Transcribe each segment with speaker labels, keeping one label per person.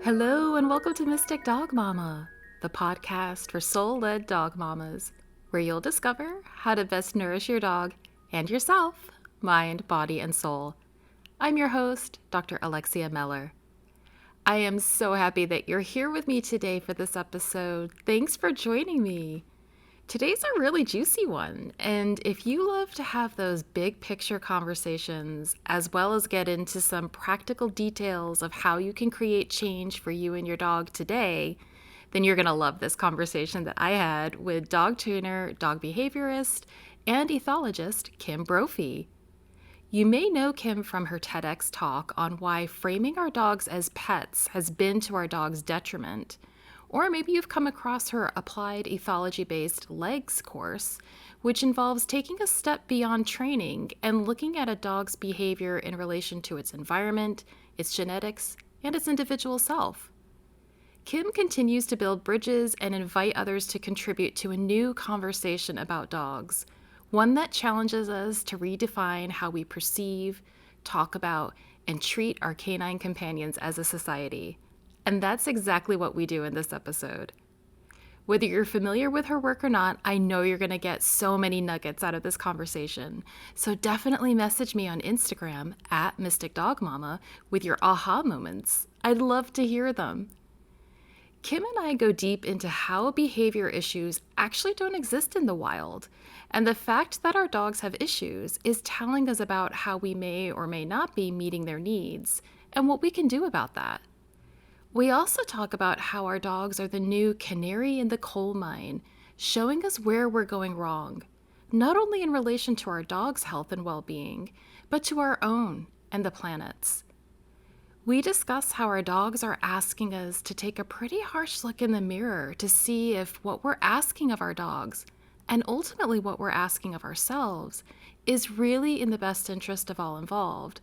Speaker 1: Hello, and welcome to Mystic Dog Mama, the podcast for soul led dog mamas, where you'll discover how to best nourish your dog and yourself, mind, body, and soul. I'm your host, Dr. Alexia Meller. I am so happy that you're here with me today for this episode. Thanks for joining me. Today's a really juicy one, and if you love to have those big picture conversations, as well as get into some practical details of how you can create change for you and your dog today, then you're going to love this conversation that I had with dog trainer, dog behaviorist, and ethologist Kim Brophey. You may know Kim from her TedX talk on why framing our dogs as pets has been to our dog's detriment. Or maybe you've come across her applied ethology-based L.E.G.S course, which involves taking a step beyond training and looking at a dog's behavior in relation to its environment, its genetics, and its individual self. Kim continues to build bridges and invite others to contribute to a new conversation about dogs, one that challenges us to redefine how we perceive, talk about, and treat our canine companions as a society. And that's exactly what we do in this episode. Whether you're familiar with her work or not, I know you're going to get so many nuggets out of this conversation. So definitely message me on Instagram at Mystic Dog Mama with your aha moments. I'd love to hear them. Kim and I go deep into how behavior issues actually don't exist in the wild. And the fact that our dogs have issues is telling us about how we may or may not be meeting their needs and what we can do about that. We also talk about how our dogs are the new canary in the coal mine, showing us where we're going wrong, not only in relation to our dog's health and well-being, but to our own and the planet's. We discuss how our dogs are asking us to take a pretty harsh look in the mirror to see if what we're asking of our dogs, and ultimately what we're asking of ourselves, is really in the best interest of all involved,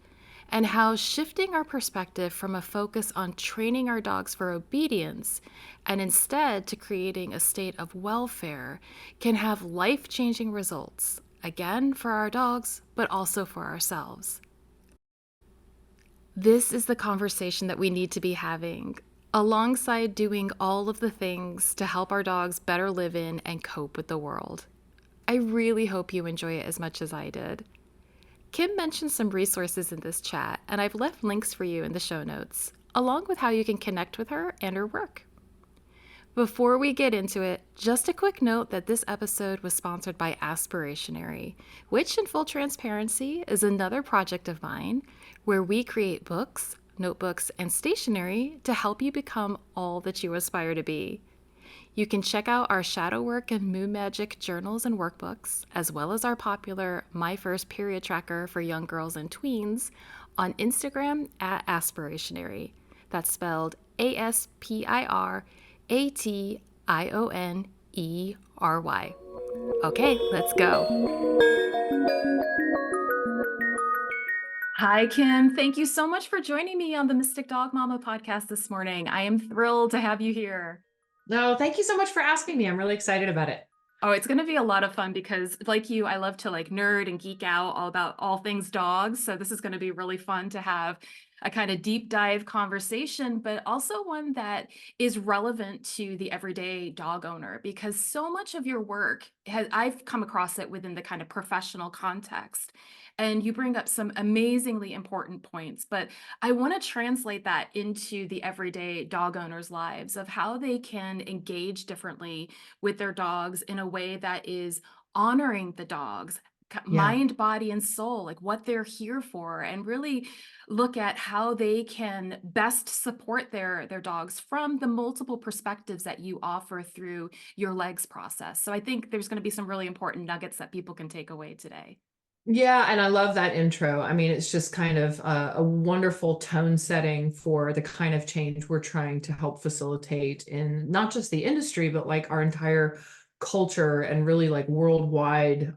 Speaker 1: and how shifting our perspective from a focus on training our dogs for obedience and instead to creating a state of welfare can have life-changing results, again for our dogs, but also for ourselves. This is the conversation that we need to be having, alongside doing all of the things to help our dogs better live in and cope with the world. I really hope you enjoy it as much as I did. Kim mentioned some resources in this chat, and I've left links for you in the show notes, along with how you can connect with her and her work. Before we get into it, just a quick note that this episode was sponsored by Aspirationary, which, in full transparency, is another project of mine where we create books, notebooks, and stationery to help you become all that you aspire to be. You can check out our shadow work and moon magic journals and workbooks, as well as our popular My First Period Tracker for young girls and tweens on Instagram at Aspirationary. That's spelled ASPIRATIONERY. Okay, let's go. Hi, Kim. Thank you so much for joining me on the Mystic Dog Mama podcast this morning. I am thrilled to have you here.
Speaker 2: No, thank you so much for asking me. I'm really excited about it.
Speaker 1: Oh, it's going to be a lot of fun because, like you, I love to nerd and geek out all about all things dogs. So this is going to be really fun to have a kind of deep dive conversation, but also one that is relevant to the everyday dog owner, because so much of your work I've come across it within the kind of professional context. And you bring up some amazingly important points, but I want to translate that into the everyday dog owners' lives of how they can engage differently with their dogs in a way that is honoring the dogs,
Speaker 2: Yeah.
Speaker 1: mind, body, and soul, like what they're here for, and really look at how they can best support their dogs from the multiple perspectives that you offer through your L.E.G.S process. So I think there's going to be some really important nuggets that people can take away today.
Speaker 2: Yeah, and I love that intro. I mean, it's just kind of a wonderful tone setting for the kind of change we're trying to help facilitate in not just the industry, but our entire culture and really worldwide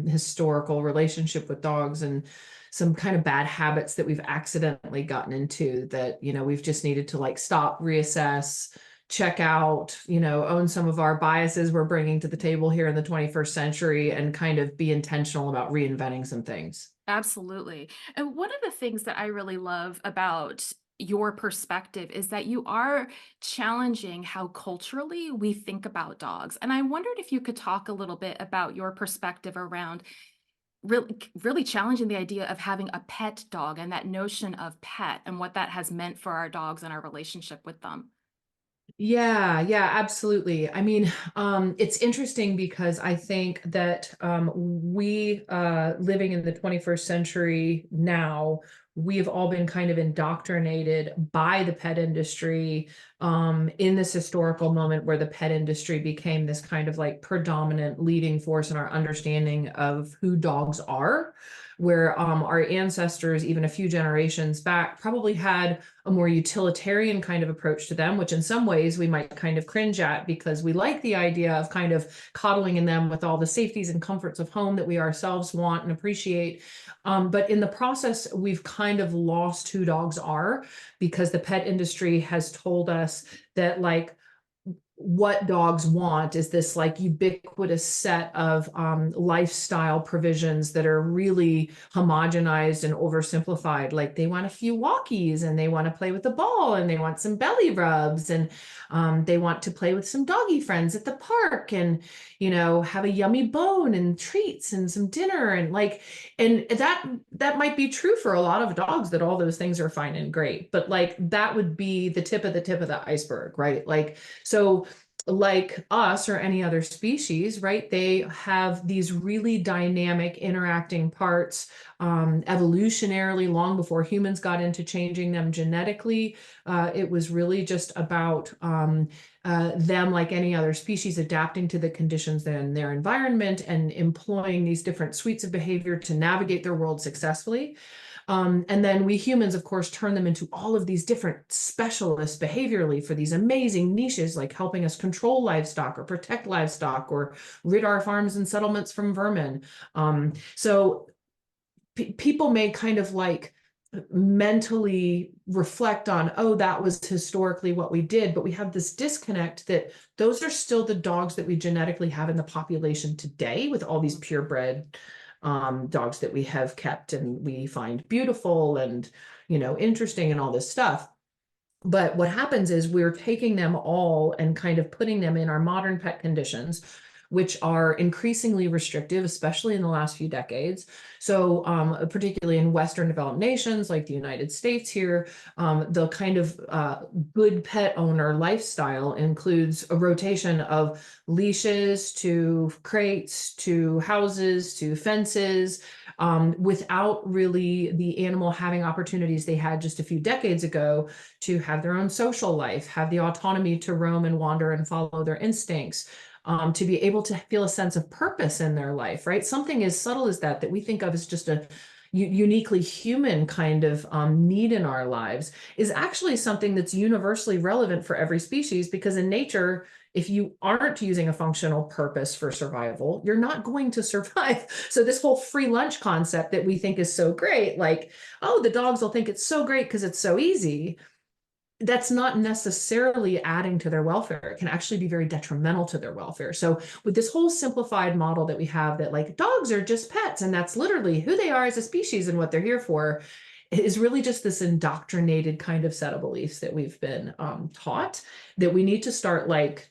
Speaker 2: historical relationship with dogs, and some kind of bad habits that we've accidentally gotten into that, we've just needed to stop, reassess, check out, own some of our biases we're bringing to the table here in the 21st century, and kind of be intentional about reinventing some things.
Speaker 1: Absolutely. And one of the things that I really love about your perspective is that you are challenging how culturally we think about dogs. And I wondered if you could talk a little bit about your perspective around really challenging the idea of having a pet dog and that notion of pet and what that has meant for our dogs and our relationship with them.
Speaker 2: Yeah, yeah, absolutely. I mean, it's interesting because I think that we living in the 21st century now, we've all been kind of indoctrinated by the pet industry in this historical moment where the pet industry became this kind of like predominant leading force in our understanding of who dogs are, where our ancestors, even a few generations back, probably had a more utilitarian kind of approach to them, which in some ways we might kind of cringe at because we like the idea of kind of coddling in them with all the safeties and comforts of home that we ourselves want and appreciate. But in the process, we've kind of lost who dogs are because the pet industry has told us that, like, what dogs want is this like ubiquitous set of lifestyle provisions that are really homogenized and oversimplified. Like they want a few walkies and they want to play with the ball and they want some belly rubs and they want to play with some doggy friends at the park and, have a yummy bone and treats and some dinner and like, and that might be true for a lot of dogs, that all those things are fine and great, but like that would be the tip of the iceberg, right? Like, so like us or any other species, right? They have these really dynamic interacting parts evolutionarily long before humans got into changing them genetically. It was really just about them, like any other species, adapting to the conditions in their environment and employing these different suites of behavior to navigate their world successfully. And then we humans, of course, turn them into all of these different specialists behaviorally for these amazing niches, like helping us control livestock or protect livestock or rid our farms and settlements from vermin. So people may kind of like mentally reflect on, oh, that was historically what we did, but we have this disconnect that those are still the dogs that we genetically have in the population today with all these purebred dogs that we have kept and we find beautiful and, interesting and all this stuff. But what happens is we're taking them all and kind of putting them in our modern pet conditions, which are increasingly restrictive, especially in the last few decades. So, particularly in Western developed nations like the United States here, the kind of good pet owner lifestyle includes a rotation of leashes to crates to houses to fences, without really the animal having opportunities they had just a few decades ago to have their own social life, have the autonomy to roam and wander and follow their instincts, to be able to feel a sense of purpose in their life, right? Something as subtle as that we think of as just a uniquely human kind of need in our lives is actually something that's universally relevant for every species, because in nature, if you aren't using a functional purpose for survival, you're not going to survive. So this whole free lunch concept that we think is so great, like, oh, the dogs will think it's so great because it's so easy, that's not necessarily adding to their welfare. It can actually be very detrimental to their welfare. So with this whole simplified model that we have, that like dogs are just pets and that's literally who they are as a species and what they're here for, is really just this indoctrinated kind of set of beliefs that we've been taught, that we need to start like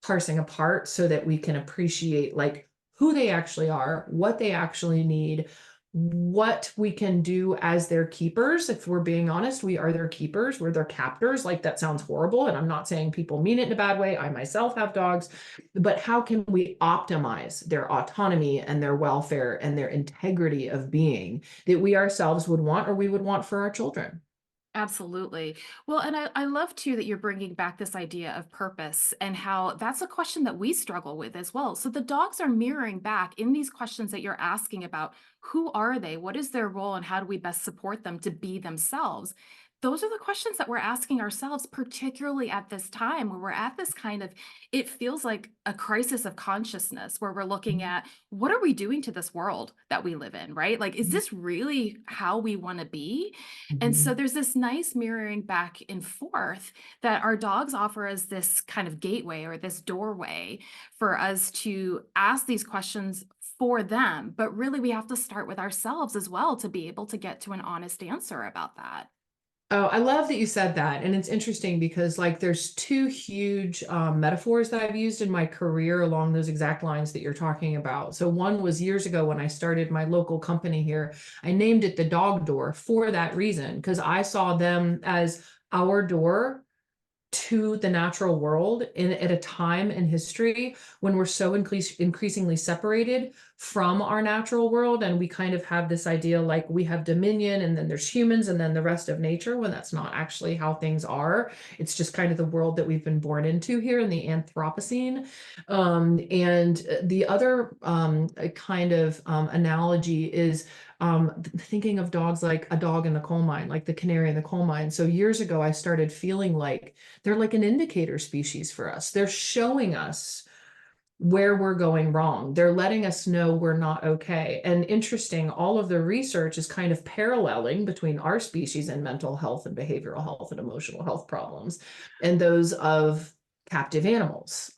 Speaker 2: parsing apart so that we can appreciate like who they actually are, what they actually need, what we can do as their keepers. If we're being honest, we are their keepers, we're their captors. Like that sounds horrible, and I'm not saying people mean it in a bad way. I myself have dogs, but how can we optimize their autonomy and their welfare and their integrity of being that we ourselves would want, or we would want for our children?
Speaker 1: Absolutely. Well, and I love too that you're bringing back this idea of purpose and how that's a question that we struggle with as well. So the dogs are mirroring back in these questions that you're asking about who are they? What is their role? And how do we best support them to be themselves? Those are the questions that we're asking ourselves, particularly at this time where we're at this kind of, it feels like a crisis of consciousness where we're looking at what are we doing to this world that we live in, right? Like, is this really how we want to be? And so
Speaker 2: Mhm.
Speaker 1: there's this nice mirroring back and forth that our dogs offer as this kind of gateway or this doorway for us to ask these questions for them. But really, we have to start with ourselves as well to be able to get to an honest answer about that.
Speaker 2: Oh, I love that you said that. And it's interesting because like there's two huge metaphors that I've used in my career along those exact lines that you're talking about. So one was years ago when I started my local company here. I named it the dog door for that reason, because I saw them as our door to the natural world at a time in history when we're so increasingly separated from our natural world, and we kind of have this idea like we have dominion and then there's humans and then the rest of nature, when that's not actually how things are. It's just kind of the world that we've been born into here in the Anthropocene. And the other kind of analogy is thinking of dogs like a dog in the coal mine, like the canary in the coal mine. So years ago, I started feeling like they're like an indicator species for us. They're showing us where we're going wrong. They're letting us know we're not okay. And interesting, all of the research is kind of paralleling between our species and mental health and behavioral health and emotional health problems and those of captive animals,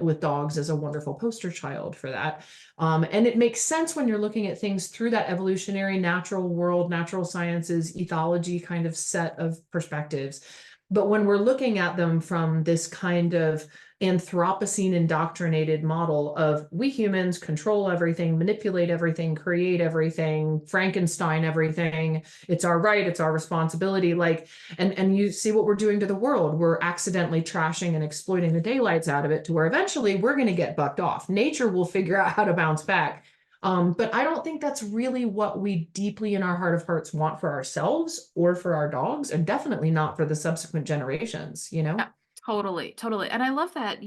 Speaker 2: with dogs as a wonderful poster child for that. And it makes sense when you're looking at things through that evolutionary, natural world, natural sciences, ethology kind of set of perspectives. But when we're looking at them from this kind of Anthropocene indoctrinated model of we humans control everything, manipulate everything, create everything, Frankenstein everything. It's our right, it's our responsibility. Like, and you see what we're doing to the world. We're accidentally trashing and exploiting the daylights out of it to where eventually we're going to get bucked off. Nature will figure out how to bounce back. But I don't think that's really what we deeply in our heart of hearts want for ourselves or for our dogs, and definitely not for the subsequent generations, you
Speaker 1: Yeah,
Speaker 2: know?
Speaker 1: totally, totally. And I love that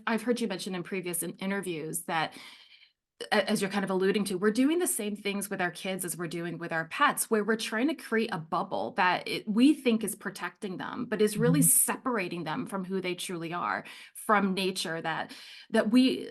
Speaker 1: I've heard you mention in previous interviews that as you're kind of alluding to, we're doing the same things with our kids as we're doing with our pets, where we're trying to create a bubble that we think is protecting them, but is really
Speaker 2: Mhm.
Speaker 1: separating them from who they truly are, from nature. That we,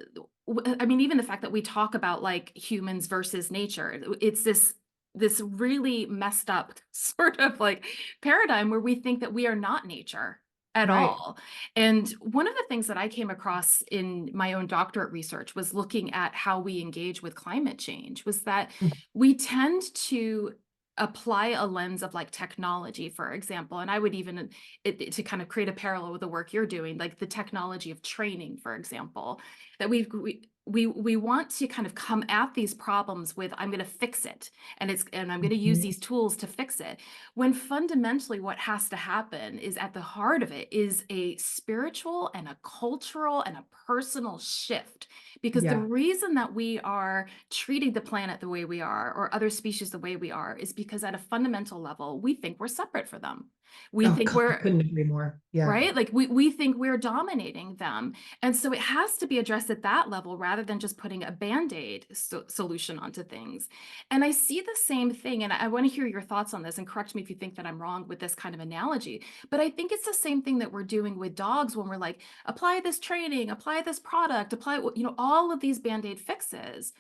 Speaker 1: I mean, even the fact that we talk about like humans versus nature, it's this really messed up sort of like paradigm where we think that we are not nature at
Speaker 2: Right.
Speaker 1: all. And one of the things that I came across in my own doctorate research was looking at how we engage with climate change, was that we tend to apply a lens of like technology, for example. And I would even to kind of create a parallel with the work you're doing, like the technology of training, for example, that we want to kind of come at these problems with I'm going to fix it, and I'm going to use
Speaker 2: Mhm.
Speaker 1: these tools to fix it, when fundamentally what has to happen is at the heart of it is a spiritual and a cultural and a personal shift. Because the
Speaker 2: Yeah.
Speaker 1: reason that we are treating the planet the way we are, or other species the way we are, is because at a fundamental level we think we're separate from them. We
Speaker 2: Oh,
Speaker 1: think
Speaker 2: God, I
Speaker 1: we're
Speaker 2: couldn't agree more. Yeah.
Speaker 1: right, like we think we're dominating them. And so it has to be addressed at that level rather than just putting a band-aid solution onto things. And I see the same thing, and I want to hear your thoughts on this, and correct me if you think that I'm wrong with this kind of analogy, but I think it's the same thing that we're doing with dogs when we're like, apply this training, apply this product, apply, all of these band-aid fixes.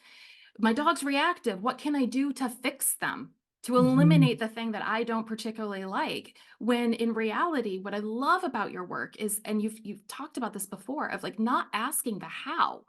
Speaker 1: My dog's reactive. What can I do to fix them? To
Speaker 2: Mhm.
Speaker 1: eliminate the thing that I don't particularly like. When in reality, what I love about your work is, and you've talked about this before, of like not asking the how.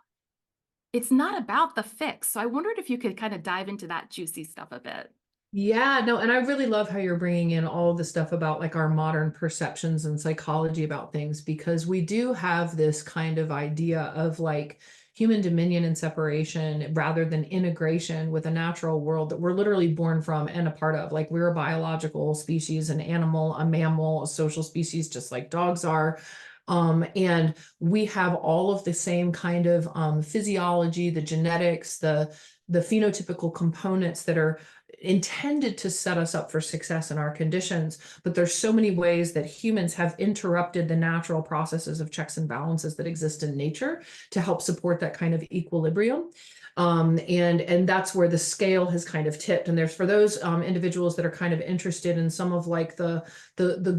Speaker 1: It's not about the fix. So I wondered if you could kind of dive into that juicy stuff a bit.
Speaker 2: Yeah, no, and I really love how you're bringing in all the stuff about like our modern perceptions and psychology about things, because we do have this kind of idea of like human dominion and separation rather than integration with a natural world that we're literally born from and a part of. Like we're a biological species, an animal, a mammal, a social species, just like dogs are. And we have all of the same kind of physiology, the genetics, the phenotypical components that are intended to set us up for success in our conditions. But there's so many ways that humans have interrupted the natural processes of checks and balances that exist in nature to help support that kind of equilibrium. And that's where the scale has kind of tipped. And there's for those individuals that are kind of interested in some of like the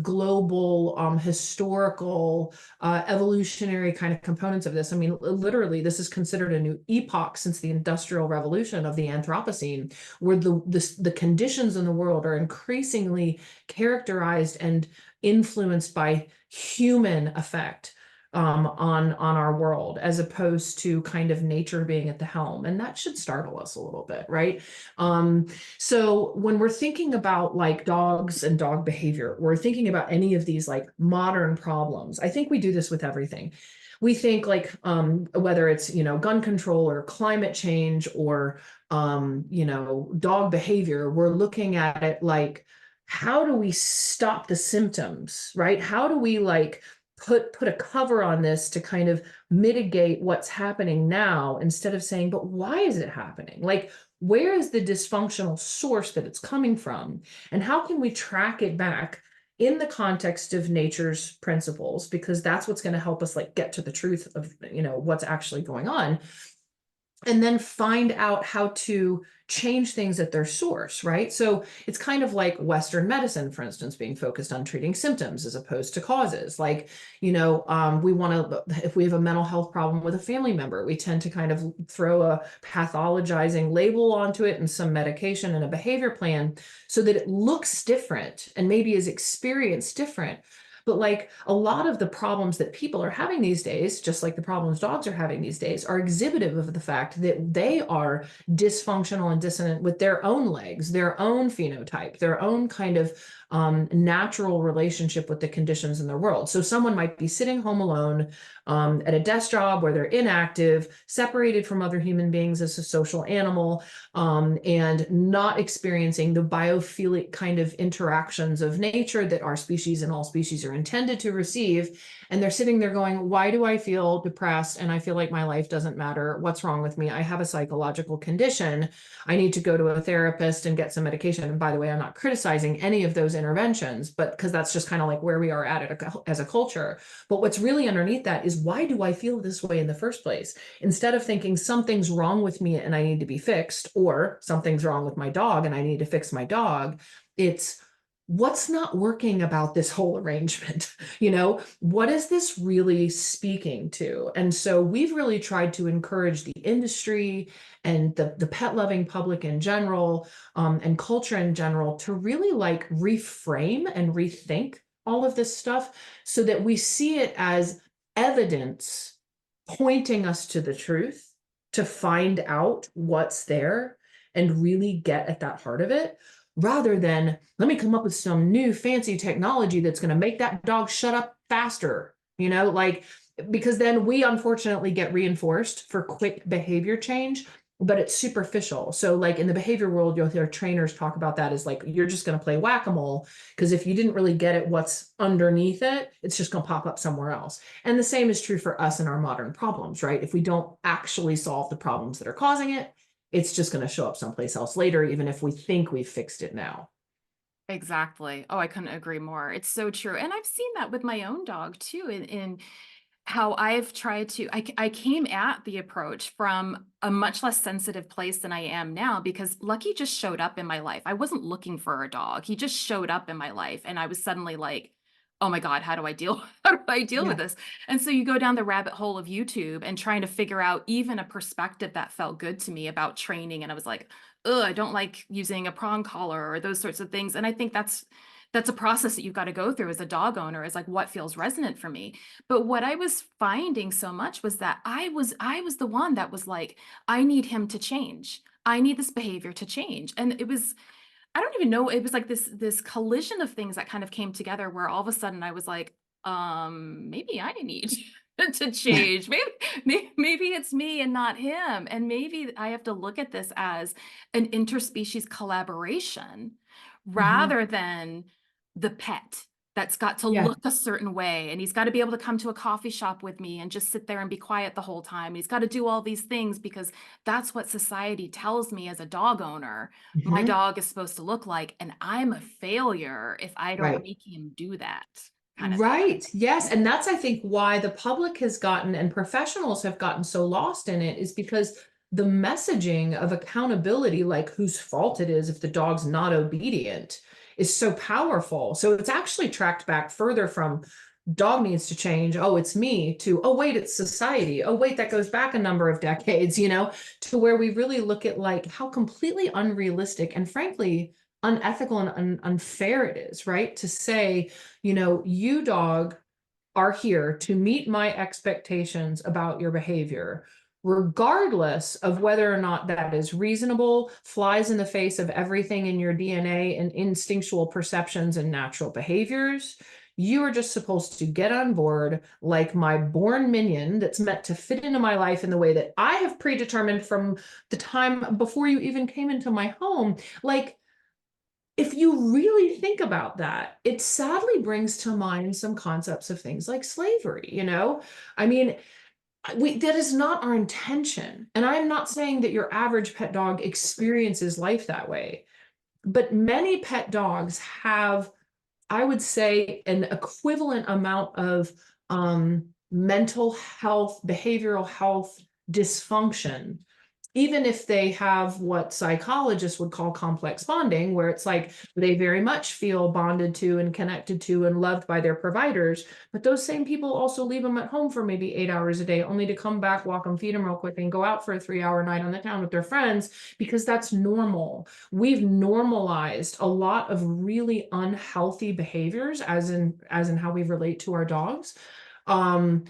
Speaker 2: global historical evolutionary kind of components of this. I mean, literally, this is considered a new epoch since the Industrial Revolution of the Anthropocene, where the conditions in the world are increasingly characterized and influenced by human effect on our world, as opposed to kind of nature being at the helm. And that should startle us a little bit, right? So when we're thinking about like dogs and dog behavior, we're thinking about any of these like modern problems. I think we do this with everything. We think like whether it's, you know, gun control or climate change or you know, dog behavior, we're looking at it like, how do we stop the symptoms, right? How do we like put a cover on this to kind of mitigate what's happening now, instead of saying, but why is it happening? Like, where is the dysfunctional source that it's coming from? And how can we track it back in the context of nature's principles? Because that's what's going to help us like get to the truth of, you know, what's actually going on, and then find out how to change things at their source, right? So it's kind of like Western medicine, for instance, being focused on treating symptoms as opposed to causes. Like, you know, we want to, if we have a mental health problem with a family member, we tend to kind of throw a pathologizing label onto it and some medication and a behavior plan so that it looks different and maybe is experienced different. But like a lot of the problems that people are having these days, just like the problems dogs are having these days, are exhibitive of the fact that they are dysfunctional and dissonant with their own legs, their own phenotype, their own kind of natural relationship with the conditions in their world. So someone might be sitting home alone at a desk job where they're inactive, separated from other human beings as a social animal, and not experiencing the biophilic kind of interactions of nature that our species and all species are intended to receive. And they're sitting there going, why do I feel depressed and I feel like my life doesn't matter? What's wrong with me? I have a psychological condition. I need to go to a therapist and get some medication. And by the way, I'm not criticizing any of those interventions, but because that's just kind of like where we are at it as a culture. But what's really underneath that is, why do I feel this way in the first place? Instead of thinking something's wrong with me and I need to be fixed, or something's wrong with my dog and I need to fix my dog, it's, what's not working about this whole arrangement? You know, what is this really speaking to? And so we've really tried to encourage the industry and the pet loving public in general, and culture in general, to really like reframe and rethink all of this stuff so that we see it as evidence pointing us to the truth, to find out what's there and really get at that heart of it, rather than, let me come up with some new fancy technology that's going to make that dog shut up faster, you know, like, because then we unfortunately get reinforced for quick behavior change, but it's superficial. So like in the behavior world, you'll hear trainers talk about that as like, you're just going to play whack-a-mole, because if you didn't really get it, what's underneath it, it's just going to pop up somewhere else. And the same is true for us and our modern problems, right? If we don't actually solve the problems that are causing it, it's just going to show up someplace else later, even if we think we've fixed it now.
Speaker 1: Exactly. Oh, I couldn't agree more. It's so true. And I've seen that with my own dog too, in how I've tried to, I came at the approach from a much less sensitive place than I am now, because Lucky just showed up in my life. I wasn't looking for a dog. He just showed up in my life. And I was suddenly like, oh my God, how do I deal? How do I deal with
Speaker 2: Yeah.
Speaker 1: this? And so you go down the rabbit hole of YouTube and trying to figure out even a perspective that felt good to me about training. And I was like, oh, I don't like using a prong collar or those sorts of things. And I think that's a process that you've got to go through as a dog owner, is like, what feels resonant for me. But what I was finding so much was that I was the one that was like, I need him to change. I need this behavior to change. And it was, I don't even know, it was like this collision of things that kind of came together, where all of a sudden I was like, maybe I need to change. Maybe it's me and not him. And maybe I have to look at this as an interspecies collaboration
Speaker 2: Mhm.
Speaker 1: rather than the pet that's got to
Speaker 2: Yeah.
Speaker 1: look a certain way, and he's got to be able to come to a coffee shop with me and just sit there and be quiet the whole time. He's got to do all these things because that's what society tells me as a dog owner my
Speaker 2: Mhm.
Speaker 1: dog is supposed to look like, and I'm a failure if I don't
Speaker 2: Right.
Speaker 1: make him do that kind of thing.
Speaker 2: Right. Yes. And that's, I think, why the public has gotten and professionals have gotten so lost in it, is because the messaging of accountability, like whose fault it is if the dog's not obedient, is so powerful. So it's actually tracked back further from dog needs to change. Oh, it's me, to, oh, wait, it's society. Oh, wait, that goes back a number of decades, you know, to where we really look at like how completely unrealistic and frankly unethical and unfair it is, right? To say, you know, you dog are here to meet my expectations about your behavior, regardless of whether or not that is reasonable, flies in the face of everything in your DNA and instinctual perceptions and natural behaviors. You are just supposed to get on board like my born minion that's meant to fit into my life in the way that I have predetermined from the time before you even came into my home. Like, if you really think about that, it sadly brings to mind some concepts of things like slavery, you know? I mean, that is not our intention. And I'm not saying that your average pet dog experiences life that way, but many pet dogs have, I would say, an equivalent amount of mental health, behavioral health dysfunction, even if they have what psychologists would call complex bonding, where it's like they very much feel bonded to and connected to and loved by their providers, but those same people also leave them at home for maybe 8 hours a day, only to come back, walk them, feed them real quick, and go out for a 3-hour night on the town with their friends, because that's normal. We've normalized a lot of really unhealthy behaviors, as in how we relate to our dogs. Um,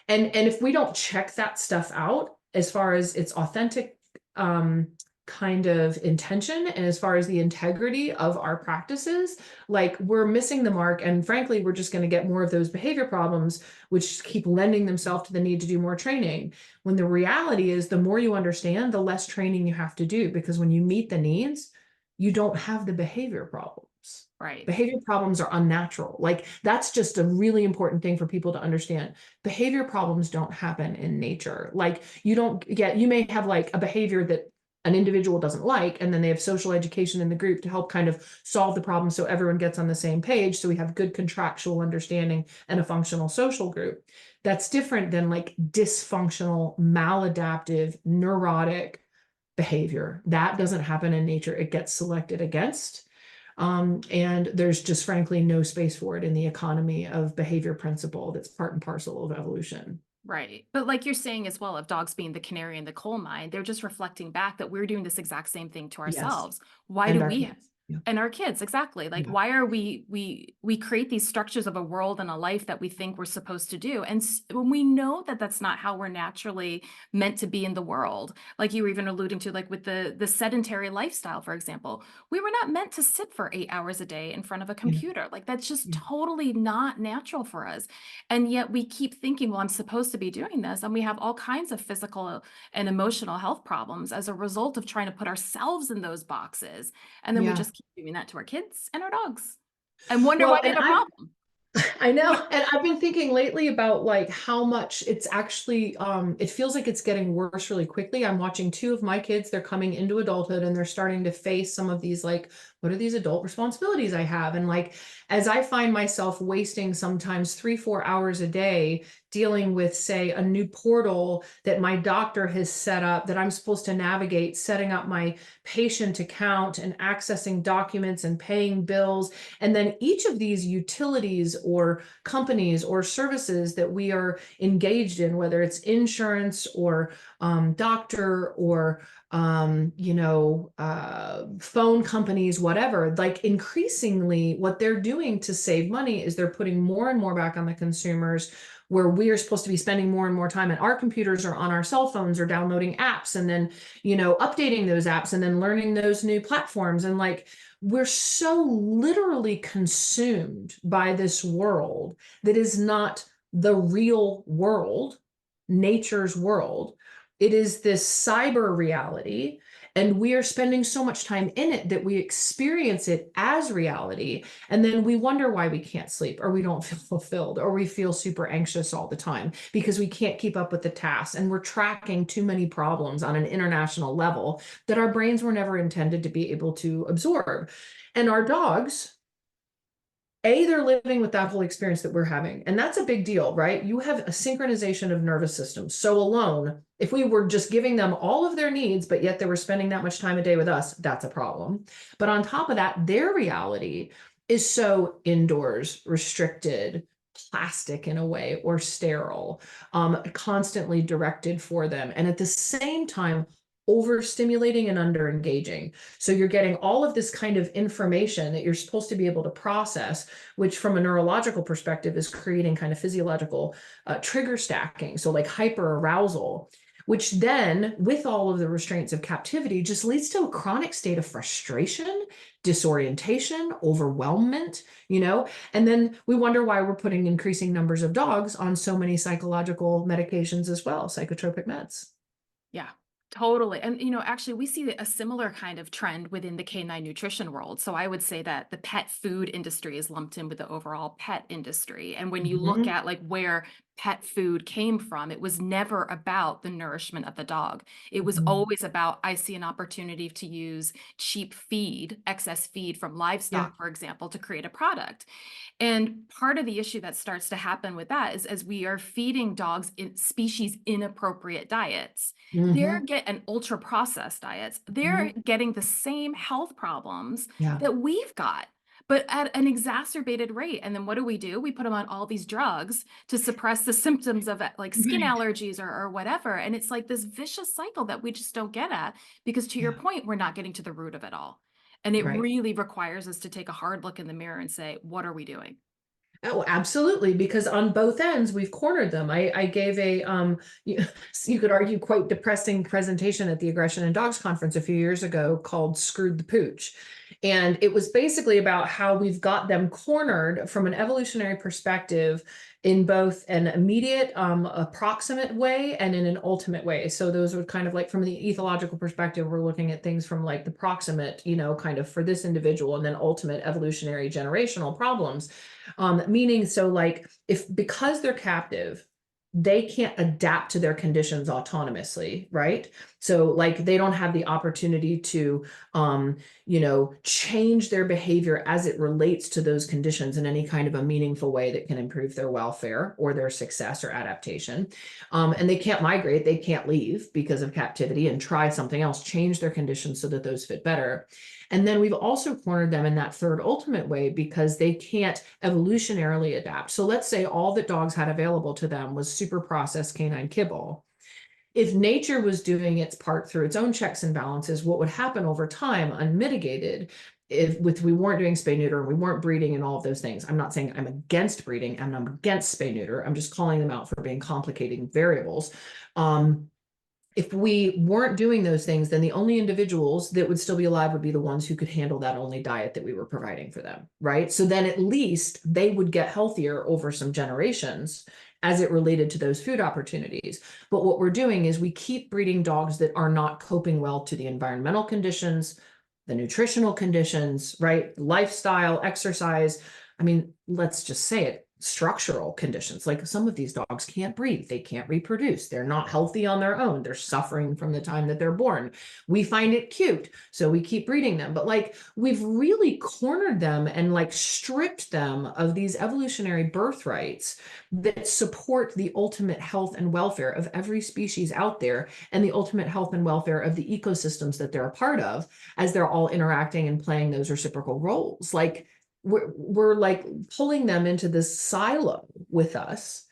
Speaker 2: and if we don't check that stuff out as far as its authentic kind of intention and as far as the integrity of our practices, like, we're missing the mark. And frankly, we're just going to get more of those behavior problems, which keep lending themselves to the need to do more training. When the reality is, the more you understand, the less training you have to do, because when you meet the needs, you don't have the behavior problems.
Speaker 1: Right.
Speaker 2: Behavior problems are unnatural. Like, that's just a really important thing for people to understand. Behavior problems don't happen in nature. Like, you may have like a behavior that an individual doesn't like, and then they have social education in the group to help kind of solve the problem so everyone gets on the same page. So we have good contractual understanding and a functional social group. That's different than like dysfunctional, maladaptive, neurotic behavior. That doesn't happen in nature. It gets selected against. And there's just frankly no space for it in the economy of behavior principle that's part and parcel of evolution.
Speaker 1: Right. But like you're saying as well, of dogs being the canary in the coal mine, they're just reflecting back that we're doing this exact same thing to
Speaker 2: Yes.
Speaker 1: ourselves. Why
Speaker 2: And
Speaker 1: do
Speaker 2: our
Speaker 1: we
Speaker 2: kids. Yeah.
Speaker 1: and our kids, exactly. Like,
Speaker 2: Yeah.
Speaker 1: why are we create these structures of a world and a life that we think we're supposed to do, and when we know that that's not how we're naturally meant to be in the world, like you were even alluding to, like with the sedentary lifestyle, for example, we were not meant to sit for 8 hours a day in front of a
Speaker 2: Yeah.
Speaker 1: computer. Like, that's just
Speaker 2: Yeah.
Speaker 1: totally not natural for us, and yet we keep thinking, well, I'm supposed to be doing this, and we have all kinds of physical and emotional health problems as a result of trying to put ourselves in those boxes, and then we
Speaker 2: Yeah.
Speaker 1: just keep doing that to our kids and our dogs and wonder why
Speaker 2: Well,
Speaker 1: we
Speaker 2: and
Speaker 1: have a problem.
Speaker 2: I know. And I've been thinking lately about like how much it's actually it feels like it's getting worse really quickly. I'm watching two of my kids, they're coming into adulthood and they're starting to face some of these, like, what are these adult responsibilities I have? And like, as I find myself wasting sometimes 3-4 hours a day dealing with, say, a new portal that my doctor has set up that I'm supposed to navigate, setting up my patient account and accessing documents and paying bills. And then each of these utilities or companies or services that we are engaged in, whether it's insurance or doctor or phone companies, whatever, like, increasingly what they're doing to save money is they're putting more and more back on the consumers, where we are supposed to be spending more and more time at our computers or on our cell phones or downloading apps and then, updating those apps and then learning those new platforms. And like, we're so literally consumed by this world that is not the real world, nature's world. It is this cyber reality, and we are spending so much time in it that we experience it as reality. And then we wonder why we can't sleep, or we don't feel fulfilled, or we feel super anxious all the time because we can't keep up with the tasks. And we're tracking too many problems on an international level that our brains were never intended to be able to absorb. And our dogs, they're living with that whole experience that we're having. And that's a big deal, right? You have a synchronization of nervous systems. So alone, if we were just giving them all of their needs, but yet they were spending that much time a day with us, that's a problem. But on top of that, their reality is so indoors, restricted, plastic in a way, or sterile, constantly directed for them. And at the same time, overstimulating and under engaging. So you're getting all of this kind of information that you're supposed to be able to process, which from a neurological perspective is creating kind of physiological trigger stacking. So like hyper arousal, which then with all of the restraints of captivity just leads to a chronic state of frustration, disorientation, overwhelmment, and then we wonder why we're putting increasing numbers of dogs on so many psychological medications as well, psychotropic meds.
Speaker 1: Yeah, totally. And, actually, we see a similar kind of trend within the canine nutrition world. So I would say that the pet food industry is lumped in with the overall pet industry. And when you look
Speaker 2: Mhm.
Speaker 1: at like where pet food came from, it was never about the nourishment of the dog. It was
Speaker 2: Mhm.
Speaker 1: always about, I see an opportunity to use cheap feed, excess feed from
Speaker 2: Yeah.
Speaker 1: livestock, for example, to create a product. And part of the issue that starts to happen with that is as we are feeding dogs in species inappropriate diets, they're
Speaker 2: Mhm.
Speaker 1: get an ultra processed diets. They're
Speaker 2: Mhm.
Speaker 1: getting the same health problems
Speaker 2: Yeah.
Speaker 1: that we've got, but at an exacerbated rate. And then what do? We put them on all these drugs to suppress the symptoms of like skin
Speaker 2: Right.
Speaker 1: allergies or whatever. And it's like this vicious cycle that we just don't get at because to your
Speaker 2: Yeah.
Speaker 1: point, we're not getting to the root of it all. And it
Speaker 2: Right.
Speaker 1: really requires us to take a hard look in the mirror and say, what are we doing?
Speaker 2: Oh, absolutely, because on both ends we've cornered them. I gave a you, you could argue quite depressing presentation at the Aggression in Dogs conference a few years ago called Screwed the Pooch. And it was basically about how we've got them cornered from an evolutionary perspective in both an immediate, approximate way and in an ultimate way. So those were kind of like from the ethological perspective, we're looking at things from like the proximate, kind of for this individual, and then ultimate evolutionary generational problems. Meaning, so like if because they're captive, they can't adapt to their conditions autonomously, right? So like they don't have the opportunity to change their behavior as it relates to those conditions in any kind of a meaningful way that can improve their welfare or their success or adaptation. And they can't migrate, they can't leave because of captivity and try something else, change their conditions so that those fit better. And then we've also cornered them in that third ultimate way because they can't evolutionarily adapt. So let's say all that dogs had available to them was super processed canine kibble. If nature was doing its part through its own checks and balances, what would happen over time, unmitigated, if we weren't doing spay neuter and we weren't breeding and all of those things. I'm not saying I'm against breeding and I'm against spay neuter. I'm just calling them out for being complicating variables. If we weren't doing those things, then the only individuals that would still be alive would be the ones who could handle that only diet that we were providing for them, right? So then at least they would get healthier over some generations as it related to those food opportunities. But what we're doing is we keep breeding dogs that are not coping well to the environmental conditions, the nutritional conditions, right? Lifestyle, exercise. I mean, let's just say it, structural conditions. Like some of these dogs can't breathe, they can't reproduce, they're not healthy on their own, they're suffering from the time that they're born. We find it cute, so we keep breeding them. But like we've really cornered them and like stripped them of these evolutionary birthrights that support the ultimate health and welfare of every species out there and the ultimate health and welfare of the ecosystems that they're a part of as they're all interacting and playing those reciprocal roles. Like we're like pulling them into this silo with us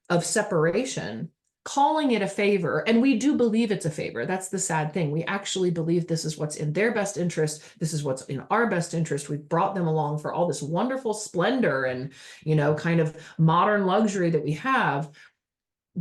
Speaker 2: of separation, calling it a favor. And we do believe it's a favor. That's the sad thing. We actually believe this is what's in their best interest. This is what's in our best interest. We've brought them along for all this wonderful splendor and, kind of modern luxury that we have,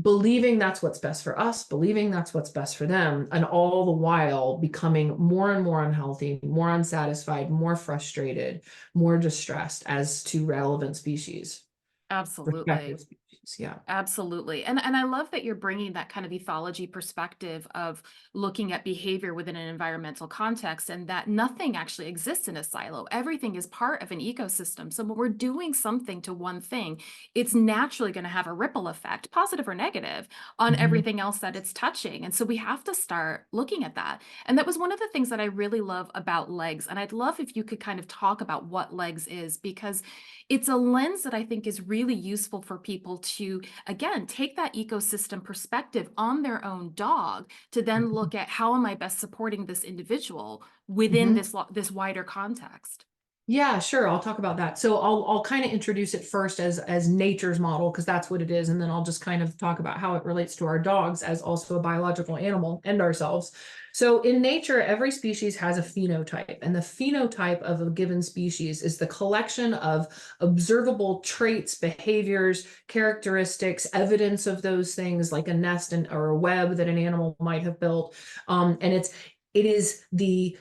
Speaker 2: believing that's what's best for us, believing that's what's best for them, and all the while becoming more and more unhealthy, more unsatisfied, more frustrated, more distressed as to relevant species,
Speaker 1: Absolutely.
Speaker 2: respective species. Yeah.
Speaker 1: Absolutely. And I love that you're bringing that kind of ethology perspective of looking at behavior within an environmental context and that nothing actually exists in a silo. Everything is part of an ecosystem. So when we're doing something to one thing, it's naturally going to have a ripple effect, positive or negative, on
Speaker 2: Mhm.
Speaker 1: everything else that it's touching. And so we have to start looking at that. And that was one of the things that I really love about legs. And I'd love if you could kind of talk about what legs is, because it's a lens that I think is really useful for people to, again, take that ecosystem perspective on their own dog to then look at how am I best supporting this individual within
Speaker 2: Mhm.
Speaker 1: this wider context.
Speaker 2: Yeah, sure. I'll talk about that. So I'll kind of introduce it first as nature's model, because that's what it is, and then I'll just kind of talk about how it relates to our dogs as also a biological animal and ourselves. So in nature, every species has a phenotype, and the phenotype of a given species is the collection of observable traits, behaviors, characteristics, evidence of those things, like a nest or a web that an animal might have built. And it is the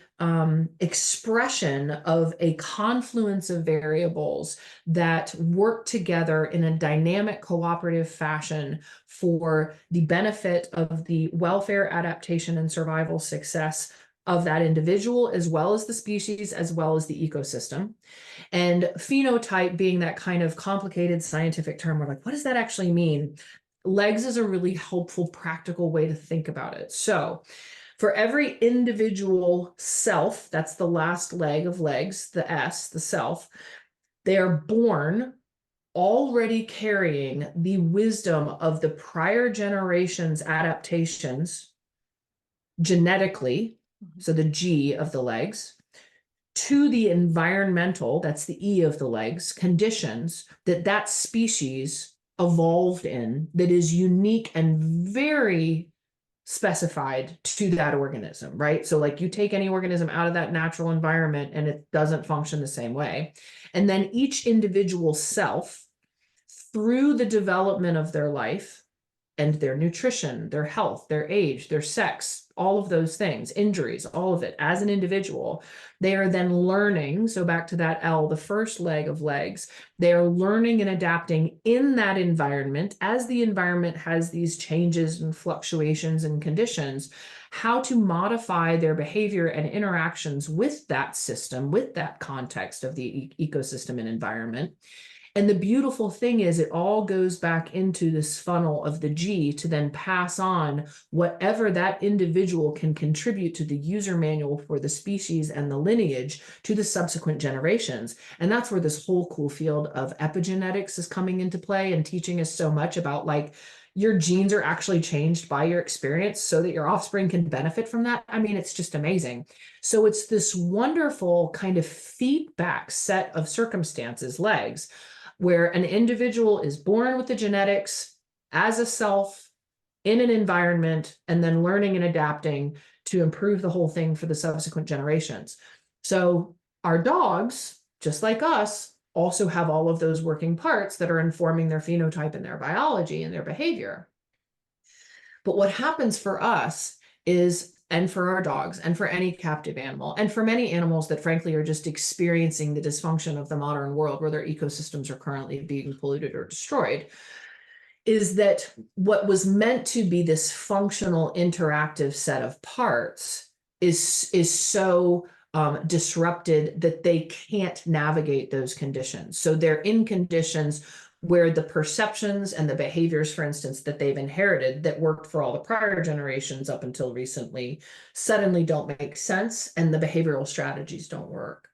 Speaker 2: expression of a confluence of variables that work together in a dynamic cooperative fashion for the benefit of the welfare, adaptation, and survival success of that individual, as well as the species, as well as the ecosystem. And phenotype being that kind of complicated scientific term, we're like, what does that actually mean? Legs is a really helpful, practical way to think about it. So for every individual self, that's the last leg of legs, the S, the self, they are born already carrying the wisdom of the prior generation's adaptations genetically, so the G of the legs, to the environmental, that's the E of the legs, conditions that that species evolved in, that is unique and very specified to that organism, right? So like you take any organism out of that natural environment and it doesn't function the same way. And then each individual self, through the development of their life and their nutrition, their health, their age, their sex, all of those things, injuries, all of it as an individual, they are then learning. So back to that L, the first leg of legs, they are learning and adapting in that environment as the environment has these changes and fluctuations and conditions, how to modify their behavior and interactions with that system, with that context of the ecosystem and environment. And the beautiful thing is it all goes back into this funnel of the G to then pass on whatever that individual can contribute to the user manual for the species and the lineage to the subsequent generations. And that's where this whole cool field of epigenetics is coming into play and teaching us so much about like your genes are actually changed by your experience so that your offspring can benefit from that. I mean, it's just amazing. So it's this wonderful kind of feedback set of circumstances, legs, where an individual is born with the genetics as a self in an environment and then learning and adapting to improve the whole thing for the subsequent generations. So our dogs, just like us, also have all of those working parts that are informing their phenotype and their biology and their behavior. But what happens for us is, and for our dogs, and for any captive animal, and for many animals that frankly are just experiencing the dysfunction of the modern world where their ecosystems are currently being polluted or destroyed, is that what was meant to be this functional interactive set of parts is so disrupted that they can't navigate those conditions. So they're in conditions where the perceptions and the behaviors, for instance, that they've inherited that worked for all the prior generations up until recently suddenly don't make sense, and the behavioral strategies don't work.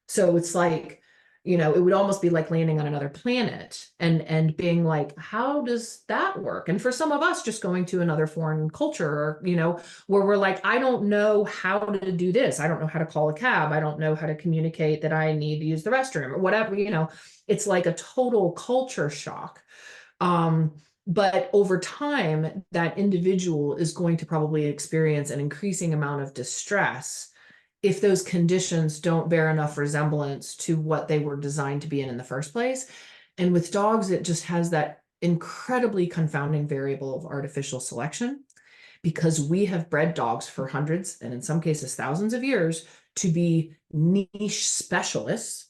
Speaker 2: So it's like, it would almost be like landing on another planet and being like, how does that work? And for some of us, just going to another foreign culture, or, where we're like, I don't know how to do this. I don't know how to call a cab. I don't know how to communicate that I need to use the restroom or whatever, it's like a total culture shock. But over time, that individual is going to probably experience an increasing amount of distress if those conditions don't bear enough resemblance to what they were designed to be in the first place. And with dogs, it just has that incredibly confounding variable of artificial selection, because we have bred dogs for hundreds and in some cases thousands of years to be niche specialists,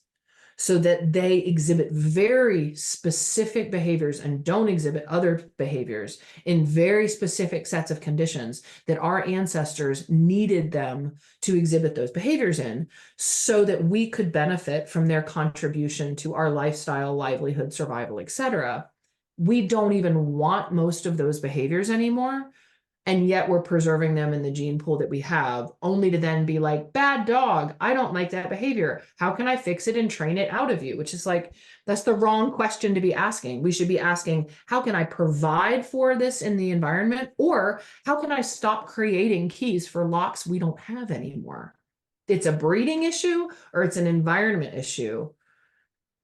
Speaker 2: so that they exhibit very specific behaviors and don't exhibit other behaviors in very specific sets of conditions that our ancestors needed them to exhibit those behaviors in, so that we could benefit from their contribution to our lifestyle, livelihood, survival, etc. We don't even want most of those behaviors anymore, and yet we're preserving them in the gene pool that we have, only to then be like, bad dog, I don't like that behavior. How can I fix it and train it out of you? Which is like, that's the wrong question to be asking. We should be asking, how can I provide for this in the environment? Or how can I stop creating keys for locks we don't have anymore? it's a breeding issue or it's an environment issue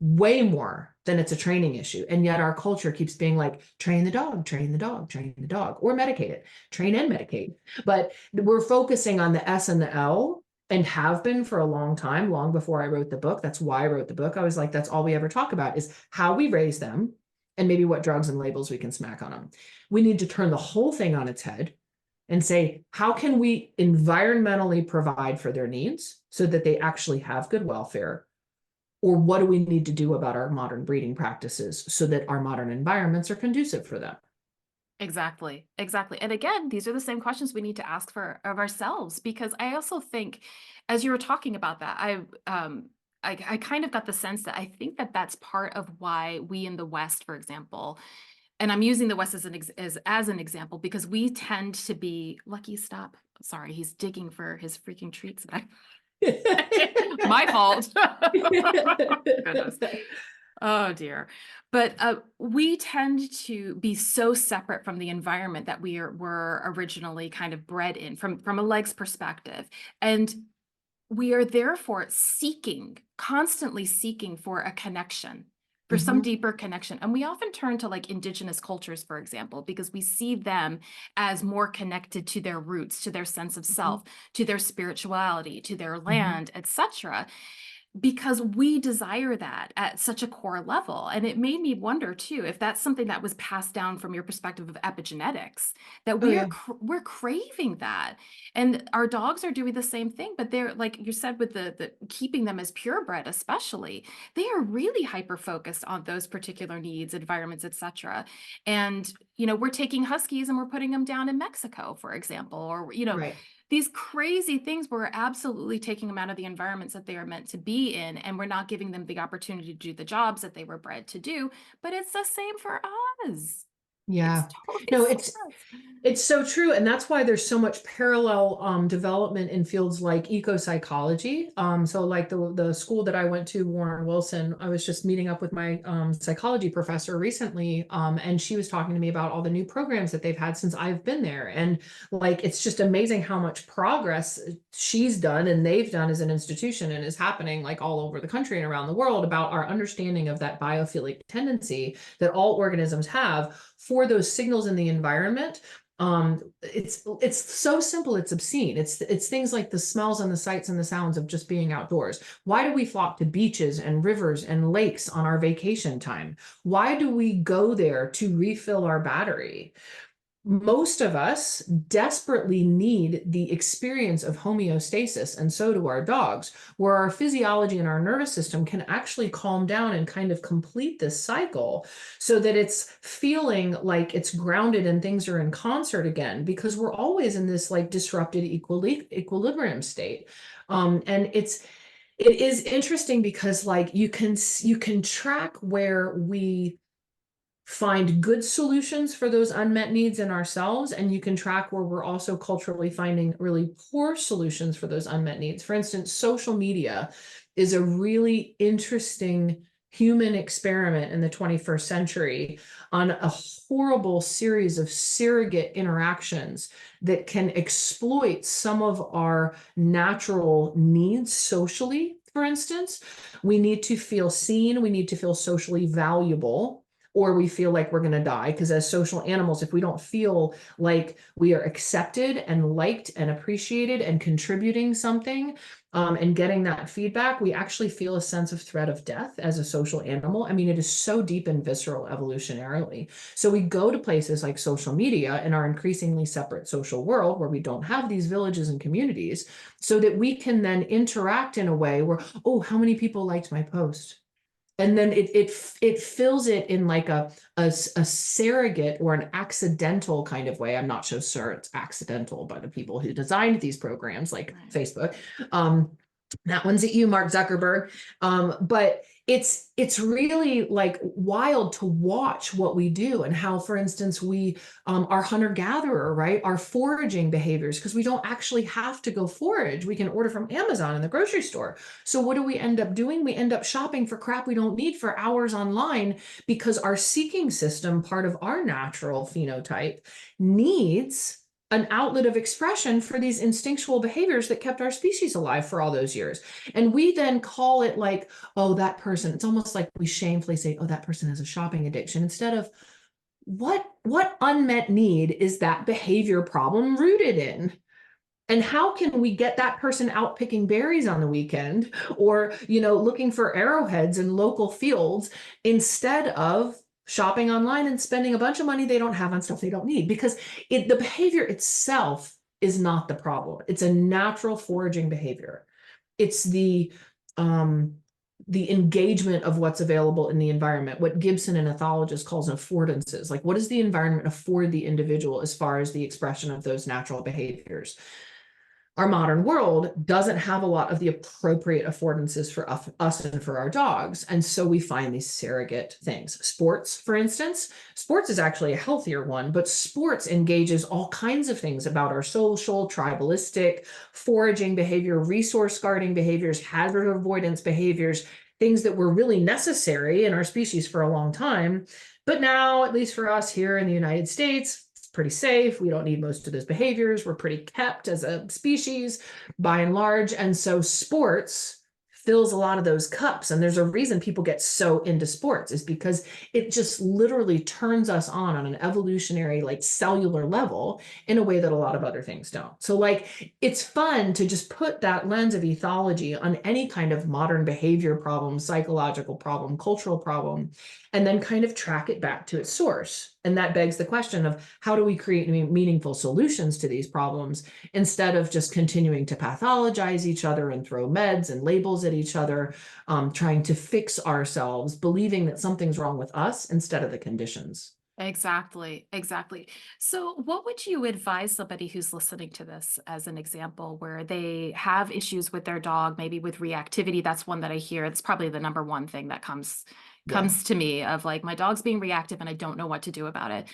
Speaker 2: way more than it's a training issue. And yet our culture keeps being like, train the dog, train the dog, train the dog, or medicate it, train and medicate. But we're focusing on the S and the L and have been for a long time, long before I wrote the book. That's why I wrote the book. I was like, that's all we ever talk about is how we raise them and maybe what drugs and labels we can smack on them. We need to turn the whole thing on its head and say, how can we environmentally provide for their needs so that they actually have good welfare? Or what do we need to do about our modern breeding practices so that our modern environments are conducive for them?
Speaker 1: Exactly. Exactly. And again, these are the same questions we need to ask for of ourselves, because I also think, as you were talking about that, I kind of got the sense that I think that that's part of why we in the West, for example, and I'm using the West as as an example because we tend to be lucky. Stop. Sorry, he's digging for his freaking treats. My fault. Goodness. Oh dear. But we tend to be so separate from the environment that were originally kind of bred in from a legs perspective. And we are therefore constantly seeking for a connection, for some
Speaker 2: Mhm,
Speaker 1: deeper connection. And we often turn to like indigenous cultures, for example, because we see them as more connected to their roots, to their sense of
Speaker 2: mhm,
Speaker 1: self, to their spirituality, to their
Speaker 2: mhm.
Speaker 1: land, etc., because we desire that at such a core level. And it made me wonder too if that's something that was passed down from your perspective of epigenetics, that
Speaker 2: Oh yeah,
Speaker 1: we're craving that. And our dogs are doing the same thing, but they're like you said with the keeping them as purebred, especially, they are really hyper focused on those particular needs, environments, etc. And we're taking huskies and we're putting them down in Mexico, for example, or
Speaker 2: right.
Speaker 1: these crazy things where we're absolutely taking them out of the environments that they are meant to be in, and we're not giving them the opportunity to do the jobs that they were bred to do. But it's the same for us. It's
Speaker 2: Yeah.
Speaker 1: totally the
Speaker 2: No,
Speaker 1: same
Speaker 2: it's
Speaker 1: for us.
Speaker 2: It's so true. And that's why there's so much parallel development in fields like eco-psychology. So like the school that I went to, Warren Wilson, I was just meeting up with my psychology professor recently. And she was talking to me about all the new programs that they've had since I've been there. And like, it's just amazing how much progress she's done and they've done as an institution and is happening like all over the country and around the world about our understanding of that biophilic tendency that all organisms have for those signals in the environment. It's so simple, it's obscene. It's things like the smells and the sights and the sounds of just being outdoors. Why do we flock to beaches and rivers and lakes on our vacation time? Why do we go there to refill our battery? Most of us desperately need the experience of homeostasis, and so do our dogs, where our physiology and our nervous system can actually calm down and kind of complete this cycle so that it's feeling like it's grounded and things are in concert again, because we're always in this like disrupted equilibrium state. And it is interesting because like you can track where we find good solutions for those unmet needs in ourselves, and you can track where we're also culturally finding really poor solutions for those unmet needs. For instance, social media is a really interesting human experiment in the 21st century on a horrible series of surrogate interactions that can exploit some of our natural needs socially. For instance, we need to feel seen, we need to feel socially valuable, or we feel like we're going to die. Because as social animals, if we don't feel like we are accepted and liked and appreciated and contributing something, and getting that feedback, we actually feel a sense of threat of death as a social animal. I mean, it is so deep and visceral evolutionarily. So we go to places like social media in our increasingly separate social world where we don't have these villages and communities, so that we can then interact in a way where, oh, how many people liked my post? And then it fills it in like a surrogate or an accidental kind of way. I'm not so sure it's accidental by the people who designed these programs like
Speaker 1: Right.
Speaker 2: Facebook. Um, that one's at you, Mark Zuckerberg. But it's really like wild to watch what we do and how, for instance, we are hunter-gatherer, right? Our foraging behaviors, because we don't actually have to go forage. We can order from Amazon in the grocery store. So what do we end up doing? We end up shopping for crap we don't need for hours online because our seeking system, part of our natural phenotype, needs an outlet of expression for these instinctual behaviors that kept our species alive for all those years. And we then call it like, oh, that person, it's almost like we shamefully say, oh, that person has a shopping addiction, instead of what unmet need is that behavior problem rooted in? And how can we get that person out picking berries on the weekend, or, looking for arrowheads in local fields, instead of shopping online and spending a bunch of money they don't have on stuff they don't need? Because the behavior itself is not the problem. It's a natural foraging behavior. It's the engagement of what's available in the environment, what Gibson, an ethologist, calls affordances. Like, what does the environment afford the individual as far as the expression of those natural behaviors? Our modern world doesn't have a lot of the appropriate affordances for us and for our dogs. And so we find these surrogate things. Sports, for instance, sports is actually a healthier one, but sports engages all kinds of things about our social, tribalistic, foraging behavior, resource guarding behaviors, hazard avoidance behaviors, things that were really necessary in our species for a long time. But now, at least for us here in the United States, pretty safe. We don't need most of those behaviors. We're pretty kept as a species by and large. And so sports fills a lot of those cups. And there's a reason people get so into sports, is because it just literally turns us on an evolutionary, like, cellular level in a way that a lot of other things don't. So, like, it's fun to just put that lens of ethology on any kind of modern behavior problem, psychological problem, cultural problem, and then kind of track it back to its source. And that begs the question of, how do we create meaningful solutions to these problems, instead of just continuing to pathologize each other and throw meds and labels at each other, trying to fix ourselves, believing that something's wrong with us instead of the conditions.
Speaker 1: Exactly, exactly. So, what would you advise somebody who's listening to this, as an example, where they have issues with their dog, maybe with reactivity? That's one that I hear. It's probably the number one thing that comes
Speaker 2: Yeah.
Speaker 1: to me, of like, my dog's being reactive and I don't know what to do about it.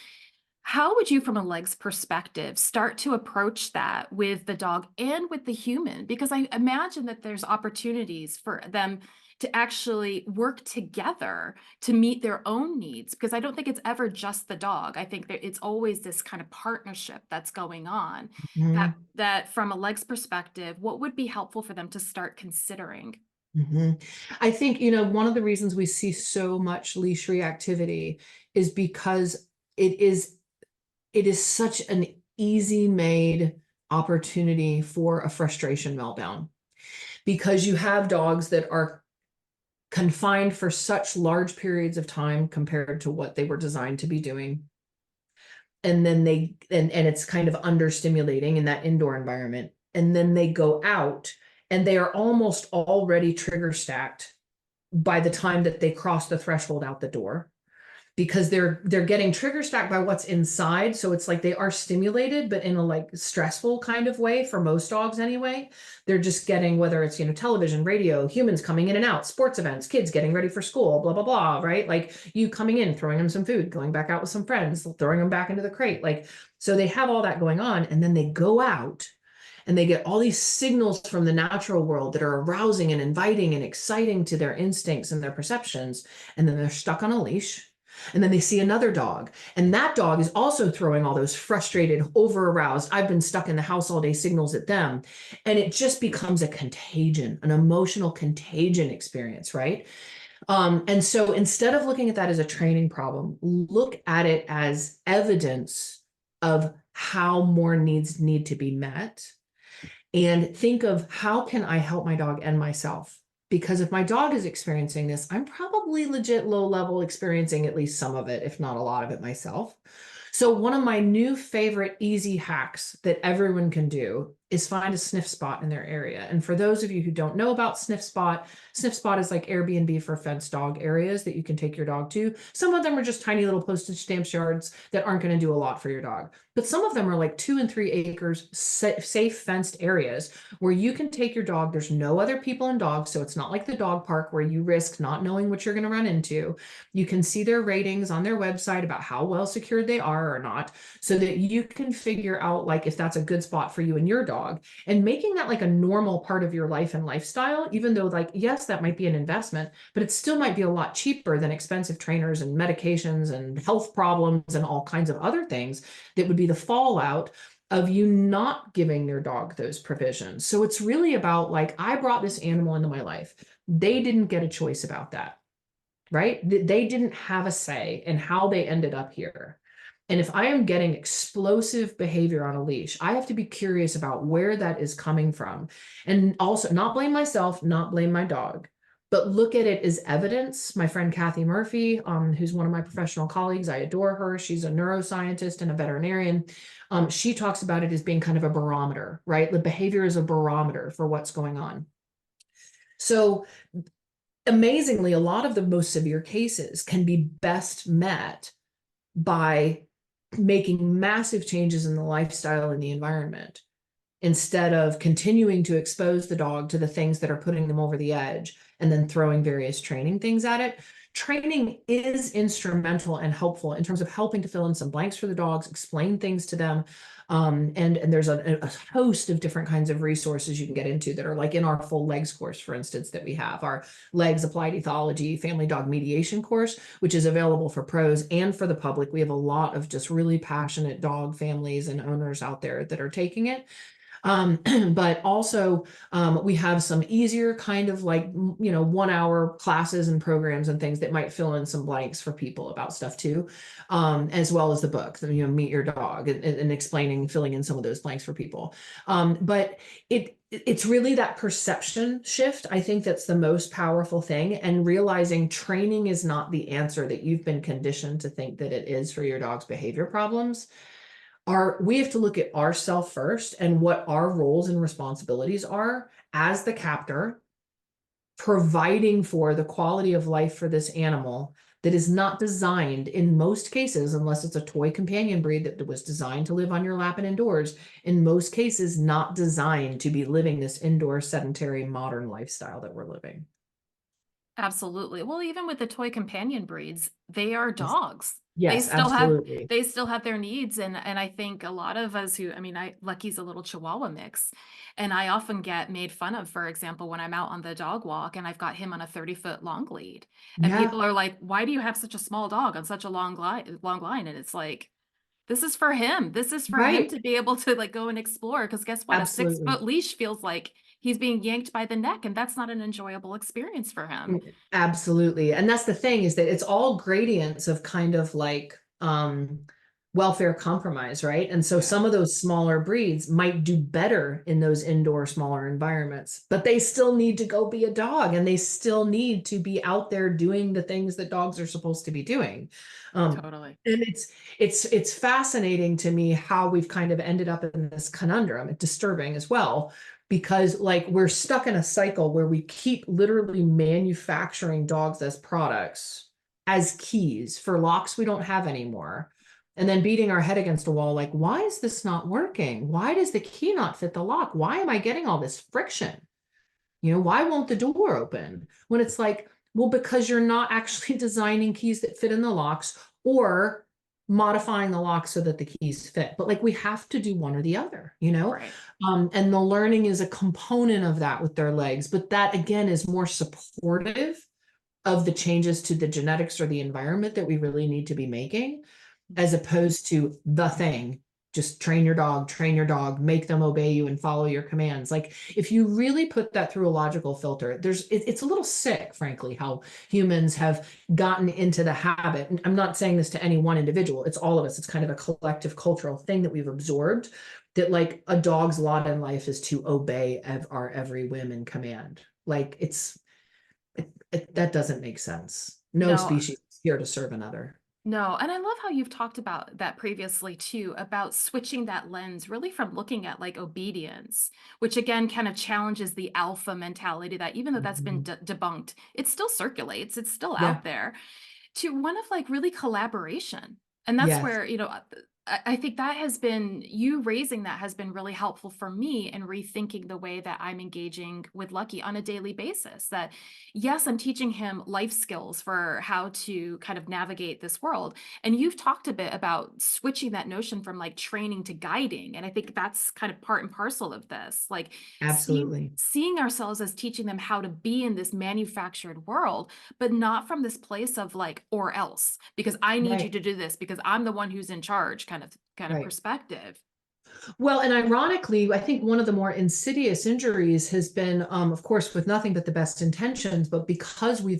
Speaker 1: How would you, from a legs perspective, start to approach that with the dog and with the human? Because I imagine that there's opportunities for them to actually work together to meet their own needs. Because I don't think it's ever just the dog. I think that it's always this kind of partnership that's going on. That
Speaker 2: Mhm.
Speaker 1: that from a legs perspective, what would be helpful for them to start considering?
Speaker 2: Mhm. I think, one of the reasons we see so much leash reactivity is because it is it is such an easy made opportunity for a frustration meltdown, because you have dogs that are confined for such large periods of time compared to what they were designed to be doing. And then and it's kind of understimulating in that indoor environment. And then they go out and they are almost already trigger stacked by the time that they cross the threshold out the door, because they're getting trigger stacked by what's inside. So it's like they are stimulated, but in a, like, stressful kind of way for most dogs anyway. They're just getting, whether it's, television, radio, humans coming in and out, sports events, kids getting ready for school, blah, blah, blah, right? Like, you coming in, throwing them some food, going back out with some friends, throwing them back into the crate. Like, so they have all that going on, and then they go out and they get all these signals from the natural world that are arousing and inviting and exciting to their instincts and their perceptions. And then they're stuck on a leash. And then they see another dog, and that dog is also throwing all those frustrated, over aroused, I've been stuck in the house all day signals at them. And it just becomes a contagion, an emotional contagion experience, right? And so instead of looking at that as a training problem, look at it as evidence of how more needs need to be met, and think of, how can I help my dog and myself? Because if my dog is experiencing this, I'm probably legit low level experiencing at least some of it, if not a lot of it myself. So one of my new favorite easy hacks that everyone can do is find a sniff spot in their area. And for those of you who don't know about sniff spot is like Airbnb for fenced dog areas that you can take your dog to. Some of them are just tiny little postage stamp yards that aren't going to do a lot for your dog. But some of them are like 2 and 3 acres, safe fenced areas where you can take your dog. There's no other people and dogs, so it's not like the dog park where you risk not knowing what you're going to run into. You can see their ratings on their website about how well secured they are or not, so that you can figure out, like, if that's a good spot for you and your dog, and making that like a normal part of your life and lifestyle, even though, like, yes, that might be an investment, but it still might be a lot cheaper than expensive trainers and medications and health problems and all kinds of other things that would be the fallout of you not giving their dog those provisions. So it's really about like, I brought this animal into my life. They didn't get a choice about that, right? They didn't have a say in how they ended up here. And if I am getting explosive behavior on a leash, I have to be curious about where that is coming from. And also not blame myself, not blame my dog, but look at it as evidence. My friend Kathy Murphy, who's one of my professional colleagues, I adore her. She's a neuroscientist and a veterinarian. She talks about it as being kind of a barometer, right? The behavior is a barometer for what's going on. So amazingly, a lot of the most severe cases can be best met by making massive changes in the lifestyle and the environment instead of continuing to expose the dog to the things that are putting them over the edge and then throwing various training things at it. Training is instrumental and helpful in terms of helping to fill in some blanks for the dogs, explain things to them. And there's a host of different kinds of resources you can get into that are like in our full L.E.G.S course, for instance, that we have our L.E.G.S Applied Ethology Family Dog Mediation course, which is available for pros and for the public. We have a lot of just really passionate dog families and owners out there that are taking it. But also we have some easier kind of like, 1 hour classes and programs and things that might fill in some blanks for people about stuff too, as well as the book, Meet Your Dog, and explaining, filling in some of those blanks for people. But it's really that perception shift. I think that's the most powerful thing, and realizing training is not the answer that you've been conditioned to think that it is for your dog's behavior problems. We have to look at ourselves first and what our roles and responsibilities are as the captor, providing for the quality of life for this animal that is not designed in most cases, unless it's a toy companion breed that was designed to live on your lap and indoors, in most cases, not designed to be living this indoor sedentary modern lifestyle that we're living.
Speaker 1: Absolutely. Well, even with the toy companion breeds, they are
Speaker 2: Yes,
Speaker 1: dogs. They
Speaker 2: yes,
Speaker 1: still have
Speaker 2: absolutely.
Speaker 1: they still have their needs, and I think a lot of us who, I mean, Lucky's a little Chihuahua mix, and I often get made fun of, for example, when I'm out on the dog walk and I've got him on a 30-foot long lead. And
Speaker 2: Yeah,
Speaker 1: people are like, "Why do you have such a small dog on such a long line?" And it's like, this is for him. This is for him
Speaker 2: right.
Speaker 1: to be able to like go and explore. Because guess what? A six
Speaker 2: Absolutely.
Speaker 1: foot leash feels like he's being yanked by the neck, and that's not an enjoyable experience for him.
Speaker 2: Absolutely. And that's the thing, is that it's all gradients of kind of like welfare compromise, right? And so
Speaker 1: Yeah,
Speaker 2: some of those smaller breeds might do better in those indoor smaller environments, but they still need to go be a dog, and they still need to be out there doing the things that dogs are supposed to be doing.
Speaker 1: totally.
Speaker 2: And it's fascinating to me how we've kind of ended up in this conundrum. It's disturbing as well, because like we're stuck in a cycle where we keep literally manufacturing dogs as products, as keys for locks we don't have anymore, and then beating our head against a wall like, why is this not working? Why does the key not fit the lock? Why am I getting all this friction? Why won't the door open? When it's like, well, because you're not actually designing keys that fit in the locks, or modifying the lock so that the keys fit. But like we have to do one or the other,
Speaker 1: Right.
Speaker 2: and the learning is a component of that with their L.E.G.S, but that again is more supportive of the changes to the genetics or the environment that we really need to be making, as opposed to the thing. Just train your dog, make them obey you and follow your commands. Like if you really put that through a logical filter, it's a little sick, frankly, how humans have gotten into the habit. And I'm not saying this to any one individual, it's all of us. It's kind of a collective cultural thing that we've absorbed, that like a dog's lot in life is to obey our every whim and command. Like that doesn't make sense. No
Speaker 1: No,
Speaker 2: species is here to serve another.
Speaker 1: no. And I love how you've talked about that previously too, about switching that lens really from looking at like obedience, which again kind of challenges the alpha mentality that even though that's been
Speaker 2: Mhm.
Speaker 1: debunked, it still circulates, it's still out
Speaker 2: Yeah.
Speaker 1: there, to one of like really collaboration. And that's
Speaker 2: Yes.
Speaker 1: where, I think that has been, you raising that has been really helpful for me in rethinking the way that I'm engaging with Lucky on a daily basis. That, yes, I'm teaching him life skills for how to kind of navigate this world. And you've talked a bit about switching that notion from like training to guiding. And I think that's kind of part and parcel of this, like
Speaker 2: Absolutely.
Speaker 1: seeing ourselves as teaching them how to be in this manufactured world, but not from this place of like, or else, because I need you
Speaker 2: Right.
Speaker 1: to do this because I'm the one who's in charge kind of
Speaker 2: Right.
Speaker 1: perspective.
Speaker 2: Well, and ironically, I think one of the more insidious injuries has been, of course, with nothing but the best intentions, but because we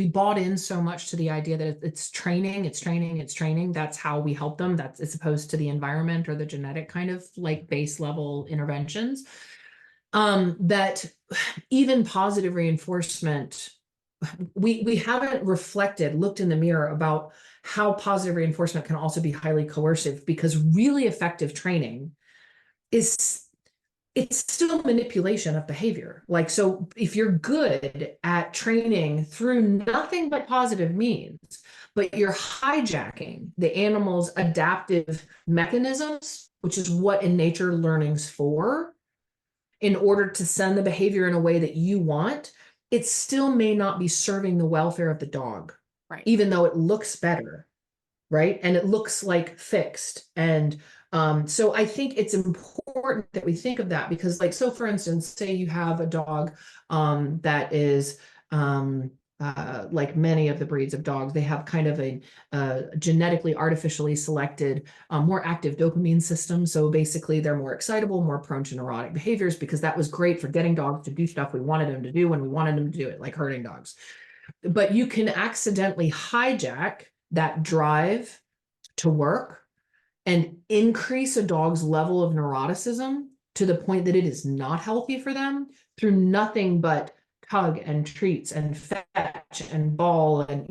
Speaker 2: bought in so much to the idea that it's training, it's training, it's training. That's how we help them. That's as opposed to the environment or the genetic kind of like base level interventions. That even positive reinforcement, we haven't looked in the mirror about how positive reinforcement can also be highly coercive, because really effective training is it's still manipulation of behavior. Like, so if you're good at training through nothing but positive means, but you're hijacking the animal's adaptive mechanisms, which is what in nature learning's for, in order to send the behavior in a way that you want, it still may not be serving the welfare of the dog,
Speaker 1: Right.
Speaker 2: even though it looks better, right? And it looks like fixed. And so I think it's important that we think of that, because like, so for instance, say you have a dog that is like many of the breeds of dogs, they have kind of a genetically artificially selected, more active dopamine system. So basically they're more excitable, more prone to neurotic behaviors, because that was great for getting dogs to do stuff we wanted them to do when we wanted them to do it, like herding dogs. But you can accidentally hijack that drive to work and increase a dog's level of neuroticism to the point that it is not healthy for them, through nothing but tug and treats and fetch and ball, and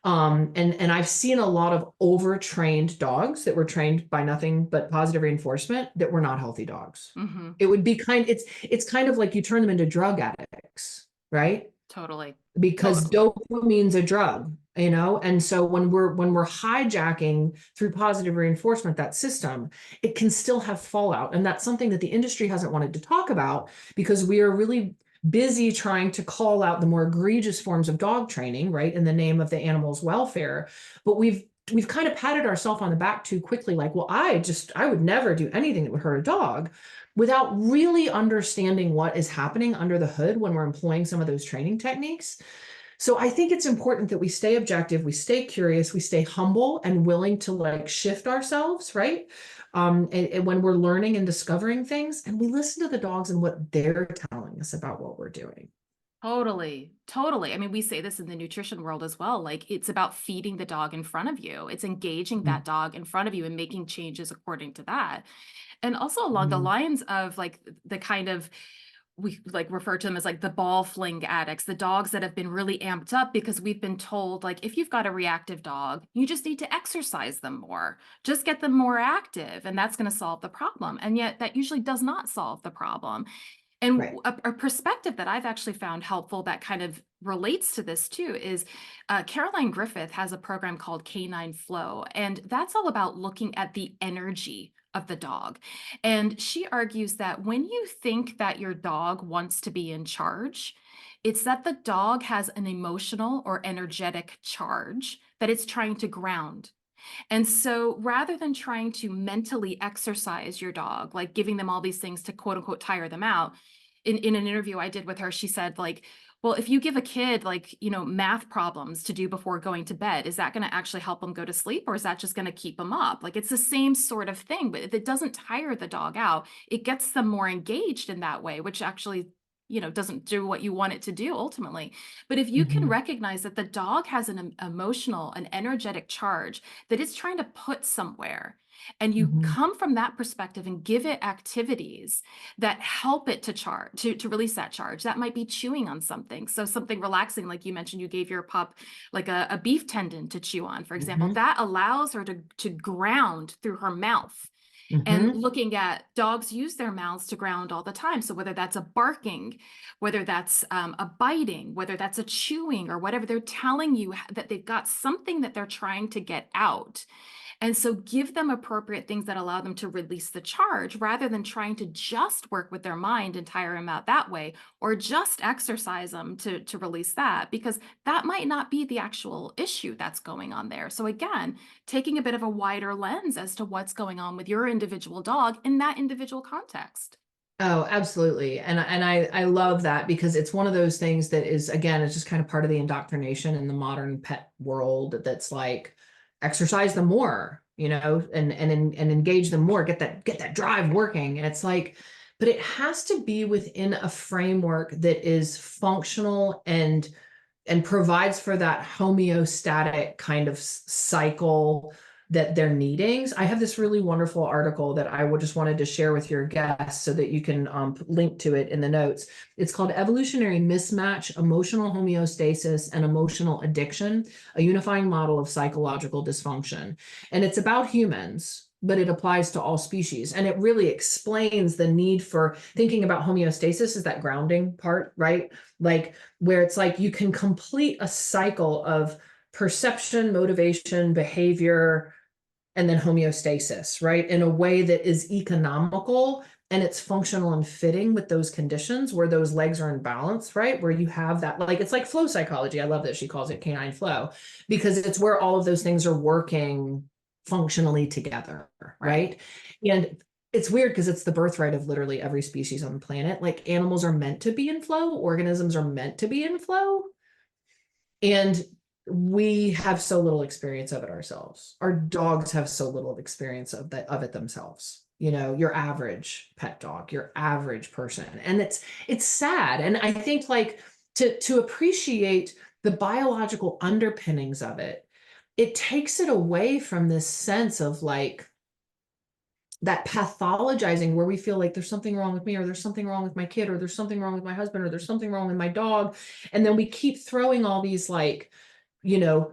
Speaker 2: and I've seen a lot of overtrained dogs that were trained by nothing but positive reinforcement that were not healthy dogs.
Speaker 1: Mm-hmm.
Speaker 2: It would be it's kind of like you turn them into drug addicts, right?
Speaker 1: Totally.
Speaker 2: Because
Speaker 1: Totally.
Speaker 2: dopamine's a drug, and so when we're hijacking through positive reinforcement that system, it can still have fallout. And that's something that the industry hasn't wanted to talk about, because we are really busy trying to call out the more egregious forms of dog training, right, in the name of the animal's welfare. But we've kind of patted ourselves on the back too quickly, like, well, I would never do anything that would hurt a dog, without really understanding what is happening under the hood when we're employing some of those training techniques. So I think it's important that we stay objective, we stay curious, we stay humble and willing to like shift ourselves, right? And when we're learning and discovering things, and we listen to the dogs and what they're telling us about what we're doing.
Speaker 1: Totally. Totally. I mean, we say this in the nutrition world as well. Like, it's about feeding the dog in front of you. It's engaging that dog in front of you and making changes according to that. And also along the
Speaker 2: Mhm.
Speaker 1: lines of like the kind of, we like refer to them as like the ball fling addicts, the dogs that have been really amped up because we've been told, like, if you've got a reactive dog, you just need to exercise them more, just get them more active, and that's going to solve the problem. And yet that usually does not solve the problem. And
Speaker 2: Right.
Speaker 1: a perspective that I've actually found helpful that kind of relates to this too is Caroline Griffith has a program called Canine Flow, and that's all about looking at the energy of the dog. And she argues that when you think that your dog wants to be in charge, it's that the dog has an emotional or energetic charge that it's trying to ground. And so rather than trying to mentally exercise your dog, like giving them all these things to quote unquote tire them out, in an interview I did with her, she said, like, well, if you give a kid like, math problems to do before going to bed, is that going to actually help them go to sleep, or is that just going to keep them up? Like, it's the same sort of thing, but it doesn't tire the dog out. It gets them more engaged in that way, which actually doesn't do what you want it to do ultimately. But if you can
Speaker 2: Mhm.
Speaker 1: recognize that the dog has an emotional, an energetic charge that it's trying to put somewhere, and you
Speaker 2: Mhm.
Speaker 1: come from that perspective and give it activities that help it to charge, to release that charge. That might be chewing on something. So something relaxing, like you mentioned, you gave your pup like a beef tendon to chew on, for example,
Speaker 2: Mhm.
Speaker 1: that allows her to ground through her mouth. And
Speaker 2: Mhm.
Speaker 1: looking at dogs use their mouths to ground all the time. So whether that's a barking, whether that's a biting, whether that's a chewing, or whatever, they're telling you that they've got something that they're trying to get out. And so give them appropriate things that allow them to release the charge, rather than trying to just work with their mind and tire them out that way, or just exercise them to release that, because that might not be the actual issue that's going on there. So again, taking a bit of a wider lens as to what's going on with your individual dog in that individual context.
Speaker 2: Oh, absolutely. And I love that, because it's one of those things that is, again, it's just kind of part of the indoctrination in the modern pet world, that's like, exercise them more, and engage them more, get that drive working. And it's like, but it has to be within a framework that is functional and provides for that homeostatic kind of cycle that they're needing. I have this really wonderful article that I would just wanted to share with your guests so that you can link to it in the notes. It's called Evolutionary Mismatch, Emotional Homeostasis, and Emotional Addiction, a Unifying Model of Psychological Dysfunction. And it's about humans, but it applies to all species. And it really explains the need for thinking about homeostasis as that grounding part, right? Like where it's like you can complete a cycle of perception, motivation, behavior, and then homeostasis, right? In a way that is economical and it's functional and fitting with those conditions where those legs are in balance, right? Where you have that, like, it's like flow psychology. I love that she calls it canine flow because it's where all of those things are working functionally together, right? And it's weird because it's the birthright of literally every species on the planet. Like animals are meant to be in flow, organisms are meant to be in flow. And we have so little experience of it ourselves. Our dogs have so little experience of it themselves. Your average pet dog, your average person. And it's sad. And I think like to appreciate the biological underpinnings of it, it takes it away from this sense of like that pathologizing where we feel like there's something wrong with me, or there's something wrong with my kid, or there's something wrong with my husband, or there's something wrong with my dog. And then we keep throwing all these like,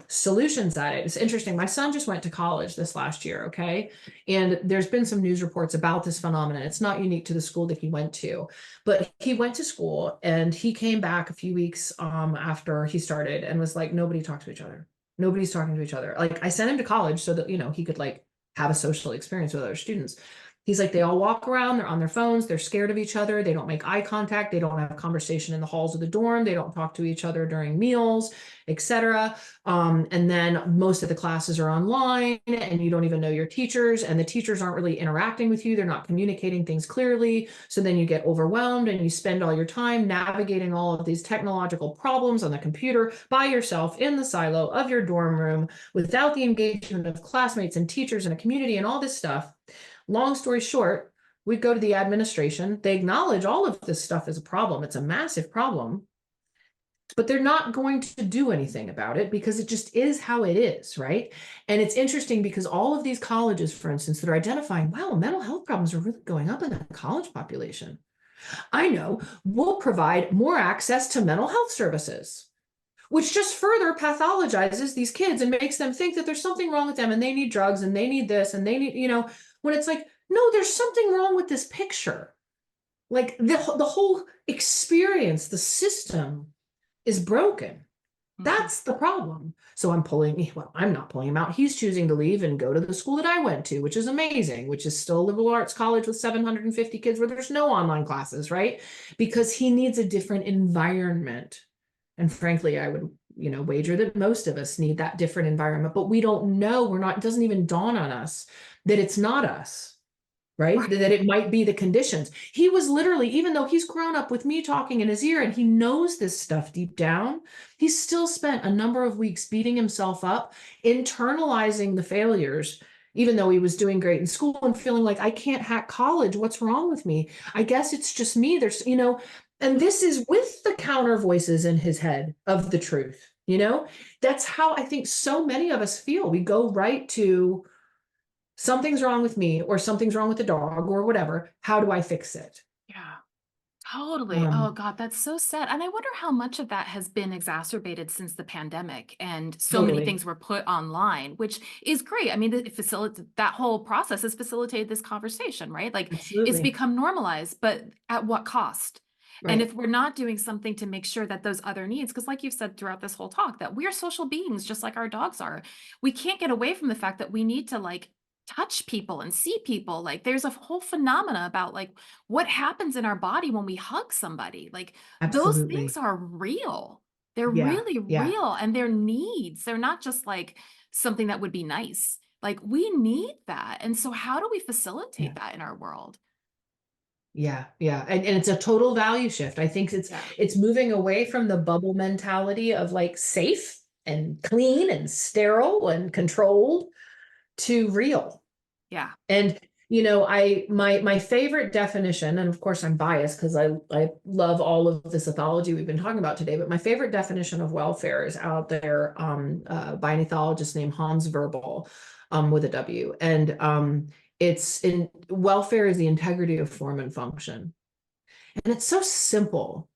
Speaker 2: solutions at it. It's interesting. My son just went to college this last year. Okay. And there's been some news reports about this phenomenon. It's not unique to the school that he went to, but he went to school and he came back a few weeks after he started and was like, nobody talks to each other. Nobody's talking to each other. Like I sent him to college so that, he could like have a social experience with other students. He's like, they all walk around, they're on their phones, they're scared of each other, they don't make eye contact, they don't have a conversation in the halls of the dorm, they don't talk to each other during meals, etc. And then most of the classes are online and you don't even know your teachers, and the teachers aren't really interacting with you, they're not communicating things clearly. So then you get overwhelmed and you spend all your time navigating all of these technological problems on the computer by yourself in the silo of your dorm room without the engagement of classmates and teachers and a community and all this stuff. Long story short, we go to the administration. They acknowledge all of this stuff as a problem. It's a massive problem, but they're not going to do anything about it because it just is how it is, right? And it's interesting because all of these colleges, for instance, that are identifying, wow, mental health problems are really going up in the college population. I know we'll provide more access to mental health services, which just further pathologizes these kids and makes them think that there's something wrong with them and they need drugs and they need this and they need, when it's like, no, there's something wrong with this picture. Like the whole experience, the system is broken. That's the problem. So I'm not pulling him out. He's choosing to leave and go to the school that I went to, which is amazing, which is still a liberal arts college with 750 kids where there's no online classes, right? Because he needs a different environment. And frankly, I would, wager that most of us need that different environment, but we don't know. It doesn't even dawn on us that it's not us, right? That it might be the conditions. He was literally, even though he's grown up with me talking in his ear and he knows this stuff deep down, he still spent a number of weeks beating himself up, internalizing the failures, even though he was doing great in school and feeling like, I can't hack college. What's wrong with me? I guess it's just me. There's, and this is with the counter voices in his head of the truth, that's how I think so many of us feel. We go right to something's wrong with me or something's wrong with the dog or whatever. How do I fix it?
Speaker 1: Yeah. Totally. Oh God, that's so sad. And I wonder how much of that has been exacerbated since the pandemic and so many
Speaker 2: Totally.
Speaker 1: things were put online, which is great. I mean, that whole process has facilitated this conversation, right? Like it's
Speaker 2: Absolutely.
Speaker 1: become normalized, but at what cost? And
Speaker 2: Right.
Speaker 1: if we're not doing something to make sure that those other needs, because like you've said throughout this whole talk, that we are social beings just like our dogs are, we can't get away from the fact that we need to like touch people and see people. Like there's a whole phenomena about like what happens in our body when we hug somebody. Like those things
Speaker 2: Absolutely.
Speaker 1: are real. They're
Speaker 2: Yeah.
Speaker 1: really
Speaker 2: Yeah.
Speaker 1: real and they're needs. They're not just like something that would be nice. Like we need that. And so how do we facilitate
Speaker 2: Yeah.
Speaker 1: that in our world?
Speaker 2: Yeah. Yeah. And it's a total value shift. I think it's
Speaker 1: Yeah.
Speaker 2: it's moving away from the bubble mentality of like safe and clean and sterile and controlled to real.
Speaker 1: Yeah.
Speaker 2: And my favorite definition, and of course I'm biased because I love all of this ethology we've been talking about today, but my favorite definition of welfare is out there by an ethologist named Hans Verbal, with a W. And it's in welfare is the integrity of form and function. And it's so simple,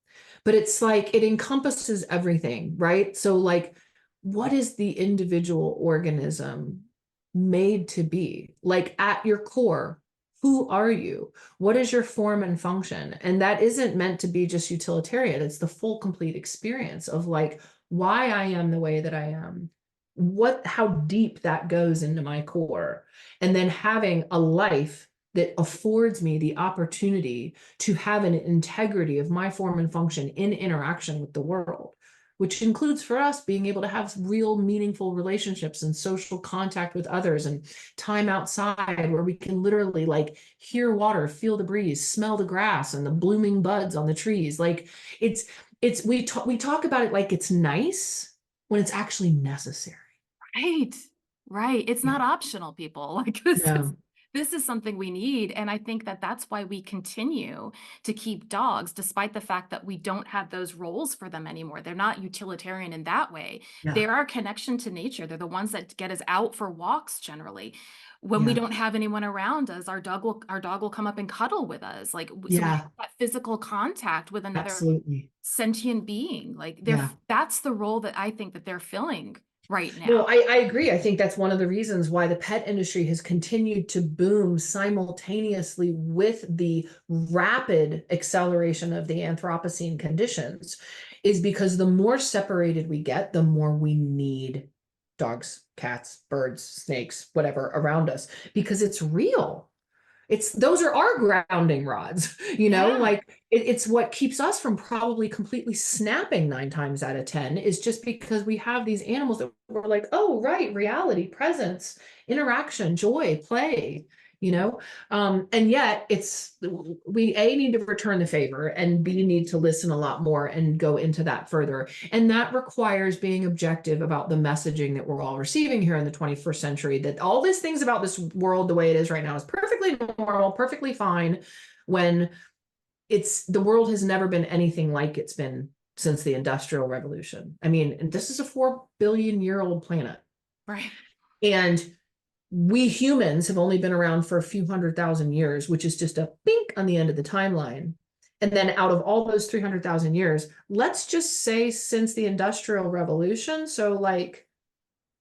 Speaker 2: but it's like it encompasses everything, right? So like, what is the individual organism made to be? Like at your core, who are you? What is your form and function? And that isn't meant to be just utilitarian. It's the full, complete experience of like why I am the way that I am, how deep that goes into my core, and then having a life that affords me the opportunity to have an integrity of my form and function in interaction with the world, which includes for us being able to have real meaningful relationships and social contact with others and time outside where we can literally like hear water, feel the breeze, smell the grass and the blooming buds on the trees. Like we talk about it like it's nice when it's actually necessary.
Speaker 1: Right. Right. It's
Speaker 2: Yeah.
Speaker 1: not optional, people. Like
Speaker 2: No.
Speaker 1: this is something we need. And I think that that's why we continue to keep dogs, despite the fact that we don't have those roles for them anymore. They're not utilitarian in that way.
Speaker 2: Yeah.
Speaker 1: They're our connection to nature. They're the ones that get us out for walks generally. When we
Speaker 2: Yeah.
Speaker 1: don't have anyone around us, our dog will come up and cuddle with us. Like so we have
Speaker 2: Yeah.
Speaker 1: that physical contact with another
Speaker 2: Absolutely.
Speaker 1: sentient being. Like
Speaker 2: Yeah.
Speaker 1: that's the role that I think that they're filling right
Speaker 2: No,
Speaker 1: now.
Speaker 2: I agree. I think that's one of the reasons why the pet industry has continued to boom simultaneously with the rapid acceleration of the Anthropocene conditions, is because the more separated we get, the more we need dogs, cats, birds, snakes, whatever around us, because it's real. Those are our grounding rods,
Speaker 1: Yeah.
Speaker 2: like it's what keeps us from probably completely snapping 9 times out of 10 is just because we have these animals that we're like, oh, right, reality, presence, interaction, joy, play, you know? And yet we need to return the favor, and B, need to listen a lot more and go into that further. And that requires being objective about the messaging that we're all receiving here in the 21st century, that all these things about this world the way it is right now is perfectly normal, perfectly fine, when the world has never been anything like it's been since the Industrial Revolution. I mean, and this is a 4 billion-year-old planet.
Speaker 1: Right.
Speaker 2: And we humans have only been around for a few 100,000 years, which is just a bink on the end of the timeline. And then out of all those 300,000 years, let's just say since the Industrial Revolution, so like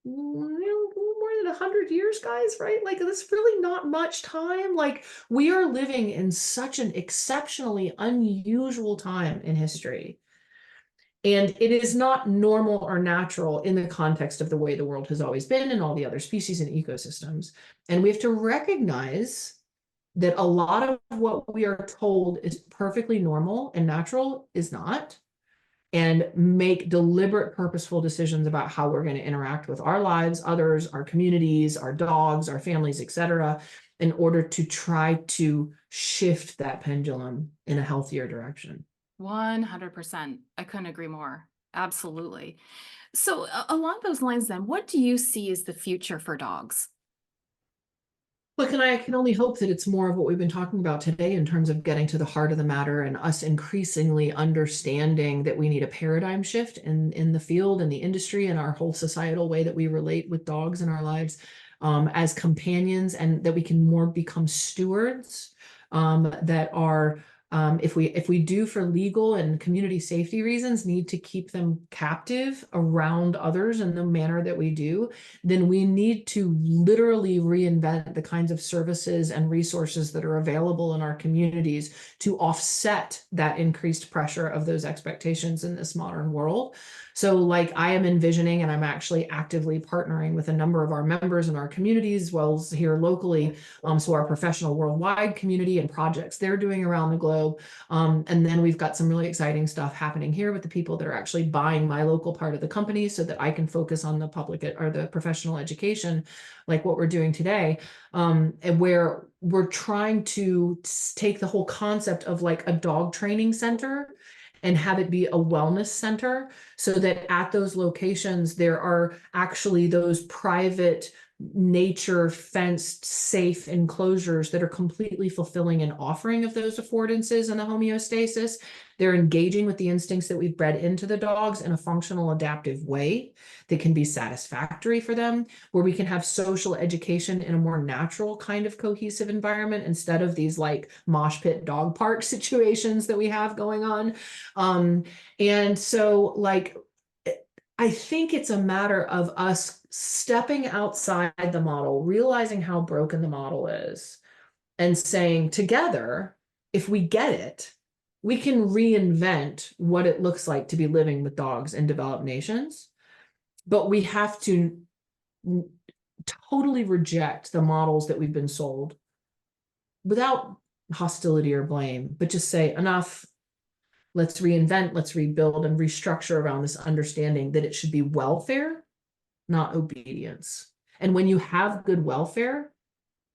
Speaker 2: more than 100 years, guys, right? Like that's really not much time. Like we are living in such an exceptionally unusual time in history. And it is not normal or natural in the context of the way the world has always been and all the other species and ecosystems. And we have to recognize that a lot of what we are told is perfectly normal and natural is not, and make deliberate, purposeful decisions about how we're going to interact with our lives, others, our communities, our dogs, our families, etc., in order to try to shift that pendulum in a healthier direction.
Speaker 1: 100%. I couldn't agree more. Absolutely. So, along those lines, then, what do you see as the future for dogs?
Speaker 2: Look, and I can only hope that it's more of what we've been talking about today in terms of getting to the heart of the matter and us increasingly understanding that we need a paradigm shift in the field and the industry and our whole societal way that we relate with dogs in our lives, as companions, and that we can more become stewards, that are, if we do for legal and community safety reasons need to keep them captive around others in the manner that we do, then we need to literally reinvent the kinds of services and resources that are available in our communities to offset that increased pressure of those expectations in this modern world. So like I am envisioning, and I'm actually actively partnering with a number of our members in our communities, as well as here locally. So our professional worldwide community and projects they're doing around the globe. And then we've got some really exciting stuff happening here with the people that are actually buying my local part of the company so that I can focus on the public or the professional education, like what we're doing today, and where we're trying to take the whole concept of like a dog training center and have it be a wellness center, so that at those locations there are actually those private, nature fenced, safe enclosures that are completely fulfilling an offering of those affordances and the homeostasis. They're engaging with the instincts that we've bred into the dogs in a functional, adaptive way that can be satisfactory for them, where we can have social education in a more natural kind of cohesive environment instead of these like mosh pit dog park situations that we have going on. And so like, I think it's a matter of us stepping outside the model, realizing how broken the model is, and saying together, if we get it, we can reinvent what it looks like to be living with dogs in developed nations. But we have to totally reject the models that we've been sold without hostility or blame, but just say, enough. Let's reinvent, let's rebuild and restructure around this understanding that it should be welfare, not obedience. And when you have good welfare,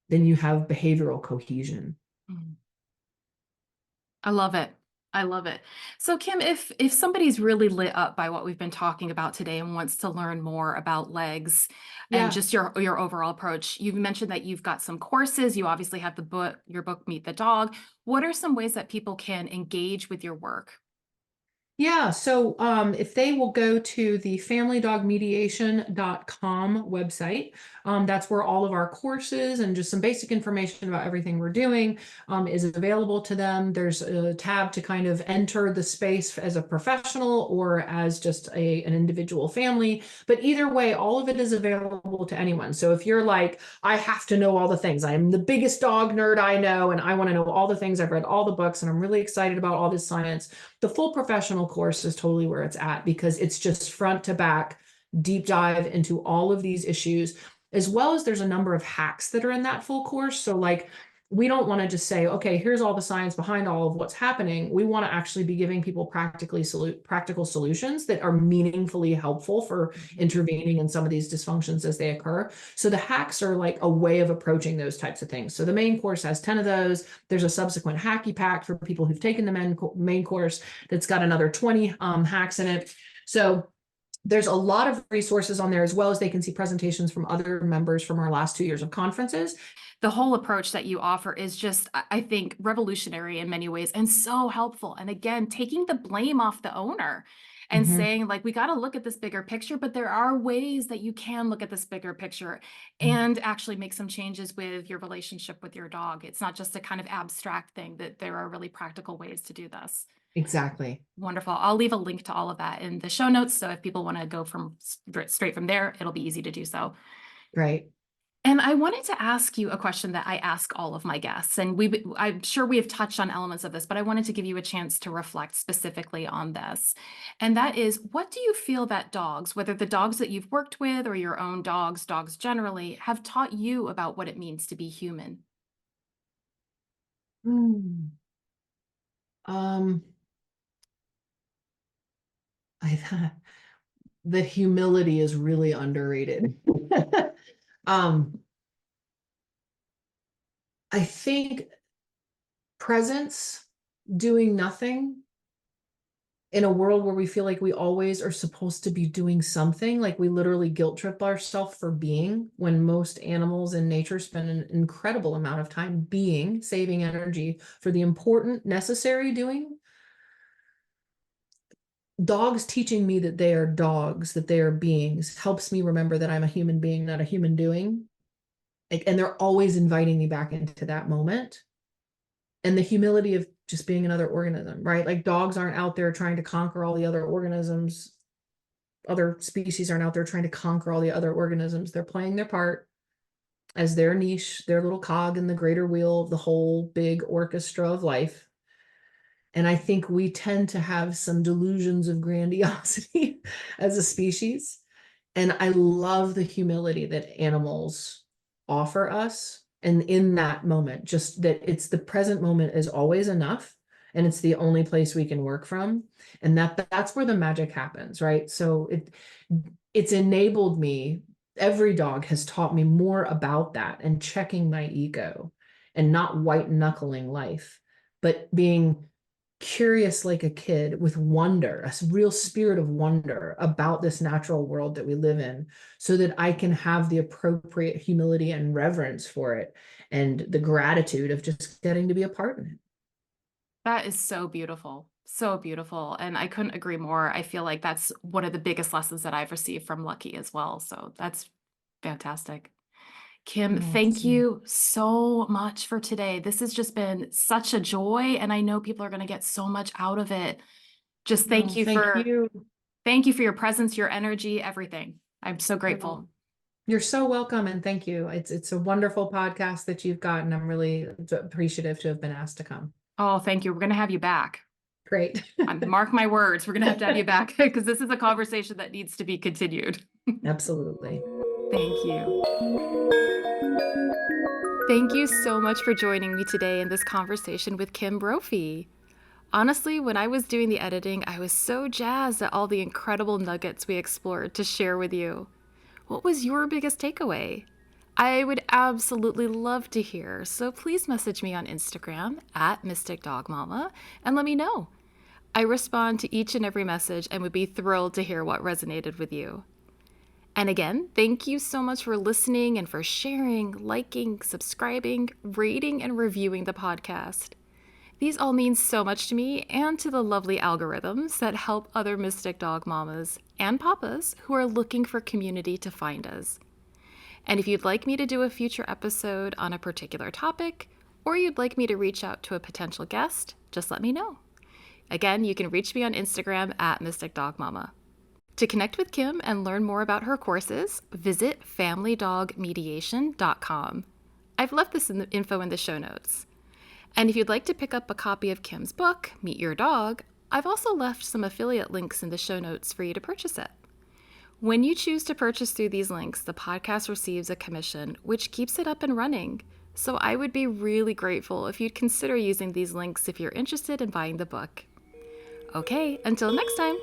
Speaker 2: then you have behavioral cohesion.
Speaker 1: Mm. I love it. I love it. So Kim, if somebody's really lit up by what we've been talking about today and wants to learn more about legs and
Speaker 2: Yeah.
Speaker 1: just your overall approach, you've mentioned that you've got some courses, you obviously have the book, your book Meet the Dog. What are some ways that people can engage with your work?
Speaker 2: Yeah, so if they will go to the familydogmediation.com website, that's where all of our courses and just some basic information about everything we're doing is available to them. There's a tab to kind of enter the space as a professional or as just an individual family. But either way, all of it is available to anyone. So if you're like, I have to know all the things, I am the biggest dog nerd I know, and I want to know all the things, I've read all the books, and I'm really excited about all this science, the full professional course is totally where it's at, because it's just front to back, deep dive into all of these issues, as well as there's a number of hacks that are in that full course. So like, we don't want to just say, okay, here's all the science behind all of what's happening. We want to actually be giving people practical solutions that are meaningfully helpful for intervening in some of these dysfunctions as they occur. So the hacks are like a way of approaching those types of things. So the main course has 10 of those. There's a subsequent hacky pack for people who've taken the main course that's got another 20 hacks in it. So there's a lot of resources on there, as well as they can see presentations from other members from our last 2 years of conferences.
Speaker 1: The whole approach that you offer is just, I think, revolutionary in many ways and so helpful. And again, taking the blame off the owner and saying, like, we got to look at this bigger picture, but there are ways that you can look at this bigger picture and actually make some changes with your relationship with your dog. It's not just a kind of abstract thing, that there are really practical ways to do this.
Speaker 2: Exactly.
Speaker 1: Wonderful. I'll leave a link to all of that in the show notes. So if people want to go from straight from there, it'll be easy to do so.
Speaker 2: Right.
Speaker 1: And I wanted to ask you a question that I ask all of my guests, and I'm sure we have touched on elements of this, but I wanted to give you a chance to reflect specifically on this. And that is, what do you feel that dogs, whether the dogs that you've worked with or your own dogs, dogs generally, have taught you about what it means to be human?
Speaker 2: Mm. Um, I the humility is really underrated. um, I think presence, doing nothing in a world where we feel like we always are supposed to be doing something, like we literally guilt trip ourselves for being, when most animals in nature spend an incredible amount of time being, saving energy for the important, necessary doing. Dogs teaching me that they are dogs, that they are beings, helps me remember that I'm a human being, not a human doing. And they're always inviting me back into that moment. And the humility of just being another organism, right? Like dogs aren't out there trying to conquer all the other organisms. Other species aren't out there trying to conquer all the other organisms. They're playing their part as their niche, their little cog in the greater wheel of the whole big orchestra of life. And I think we tend to have some delusions of grandiosity as a species. And I love the humility that animals offer us. And in that moment, just that it's the present moment is always enough. And it's the only place we can work from. And that's where the magic happens, right? So it's enabled me. Every dog has taught me more about that and checking my ego and not white knuckling life, but being curious like a kid with wonder, real spirit of wonder about this natural world that we live in, so that I can have the appropriate humility and reverence for it and the gratitude of just getting to be a part of it.
Speaker 1: That is so beautiful. So beautiful. And I couldn't agree more. I feel like that's one of the biggest lessons that I've received from Lucky as well. So that's fantastic. Kim,
Speaker 2: Oh,
Speaker 1: thank
Speaker 2: so
Speaker 1: you so much for today. This has just been such a joy, and I know people are going to get so much out of it. Just
Speaker 2: no, thank you.
Speaker 1: thank you for your presence, your energy, everything. I'm so grateful.
Speaker 2: No, you're so welcome and thank you. It's a wonderful podcast that you've got, and I'm really appreciative to have been asked to come.
Speaker 1: Oh, thank you. We're going to have you back.
Speaker 2: Great.
Speaker 1: Mark my words. We're going to have you back because this is a conversation that needs to be continued.
Speaker 2: Absolutely.
Speaker 1: Thank you. Thank you so much for joining me today in this conversation with Kim Brophey. Honestly, when I was doing the editing, I was so jazzed at all the incredible nuggets we explored to share with you. What was your biggest takeaway? I would absolutely love to hear, so please message me on Instagram at Mystic Dog Mama and let me know. I respond to each and every message and would be thrilled to hear what resonated with you. And again, thank you so much for listening and for sharing, liking, subscribing, rating, and reviewing the podcast. These all mean so much to me and to the lovely algorithms that help other Mystic Dog Mamas and Papas who are looking for community to find us. And if you'd like me to do a future episode on a particular topic, or you'd like me to reach out to a potential guest, just let me know. Again, you can reach me on Instagram at Mystic Dog Mama. To connect with Kim and learn more about her courses, visit familydogmediation.com. I've left this info in the show notes. And if you'd like to pick up a copy of Kim's book, Meet Your Dog, I've also left some affiliate links in the show notes for you to purchase it. When you choose to purchase through these links, the podcast receives a commission, which keeps it up and running. So I would be really grateful if you'd consider using these links if you're interested in buying the book. Okay, until next time.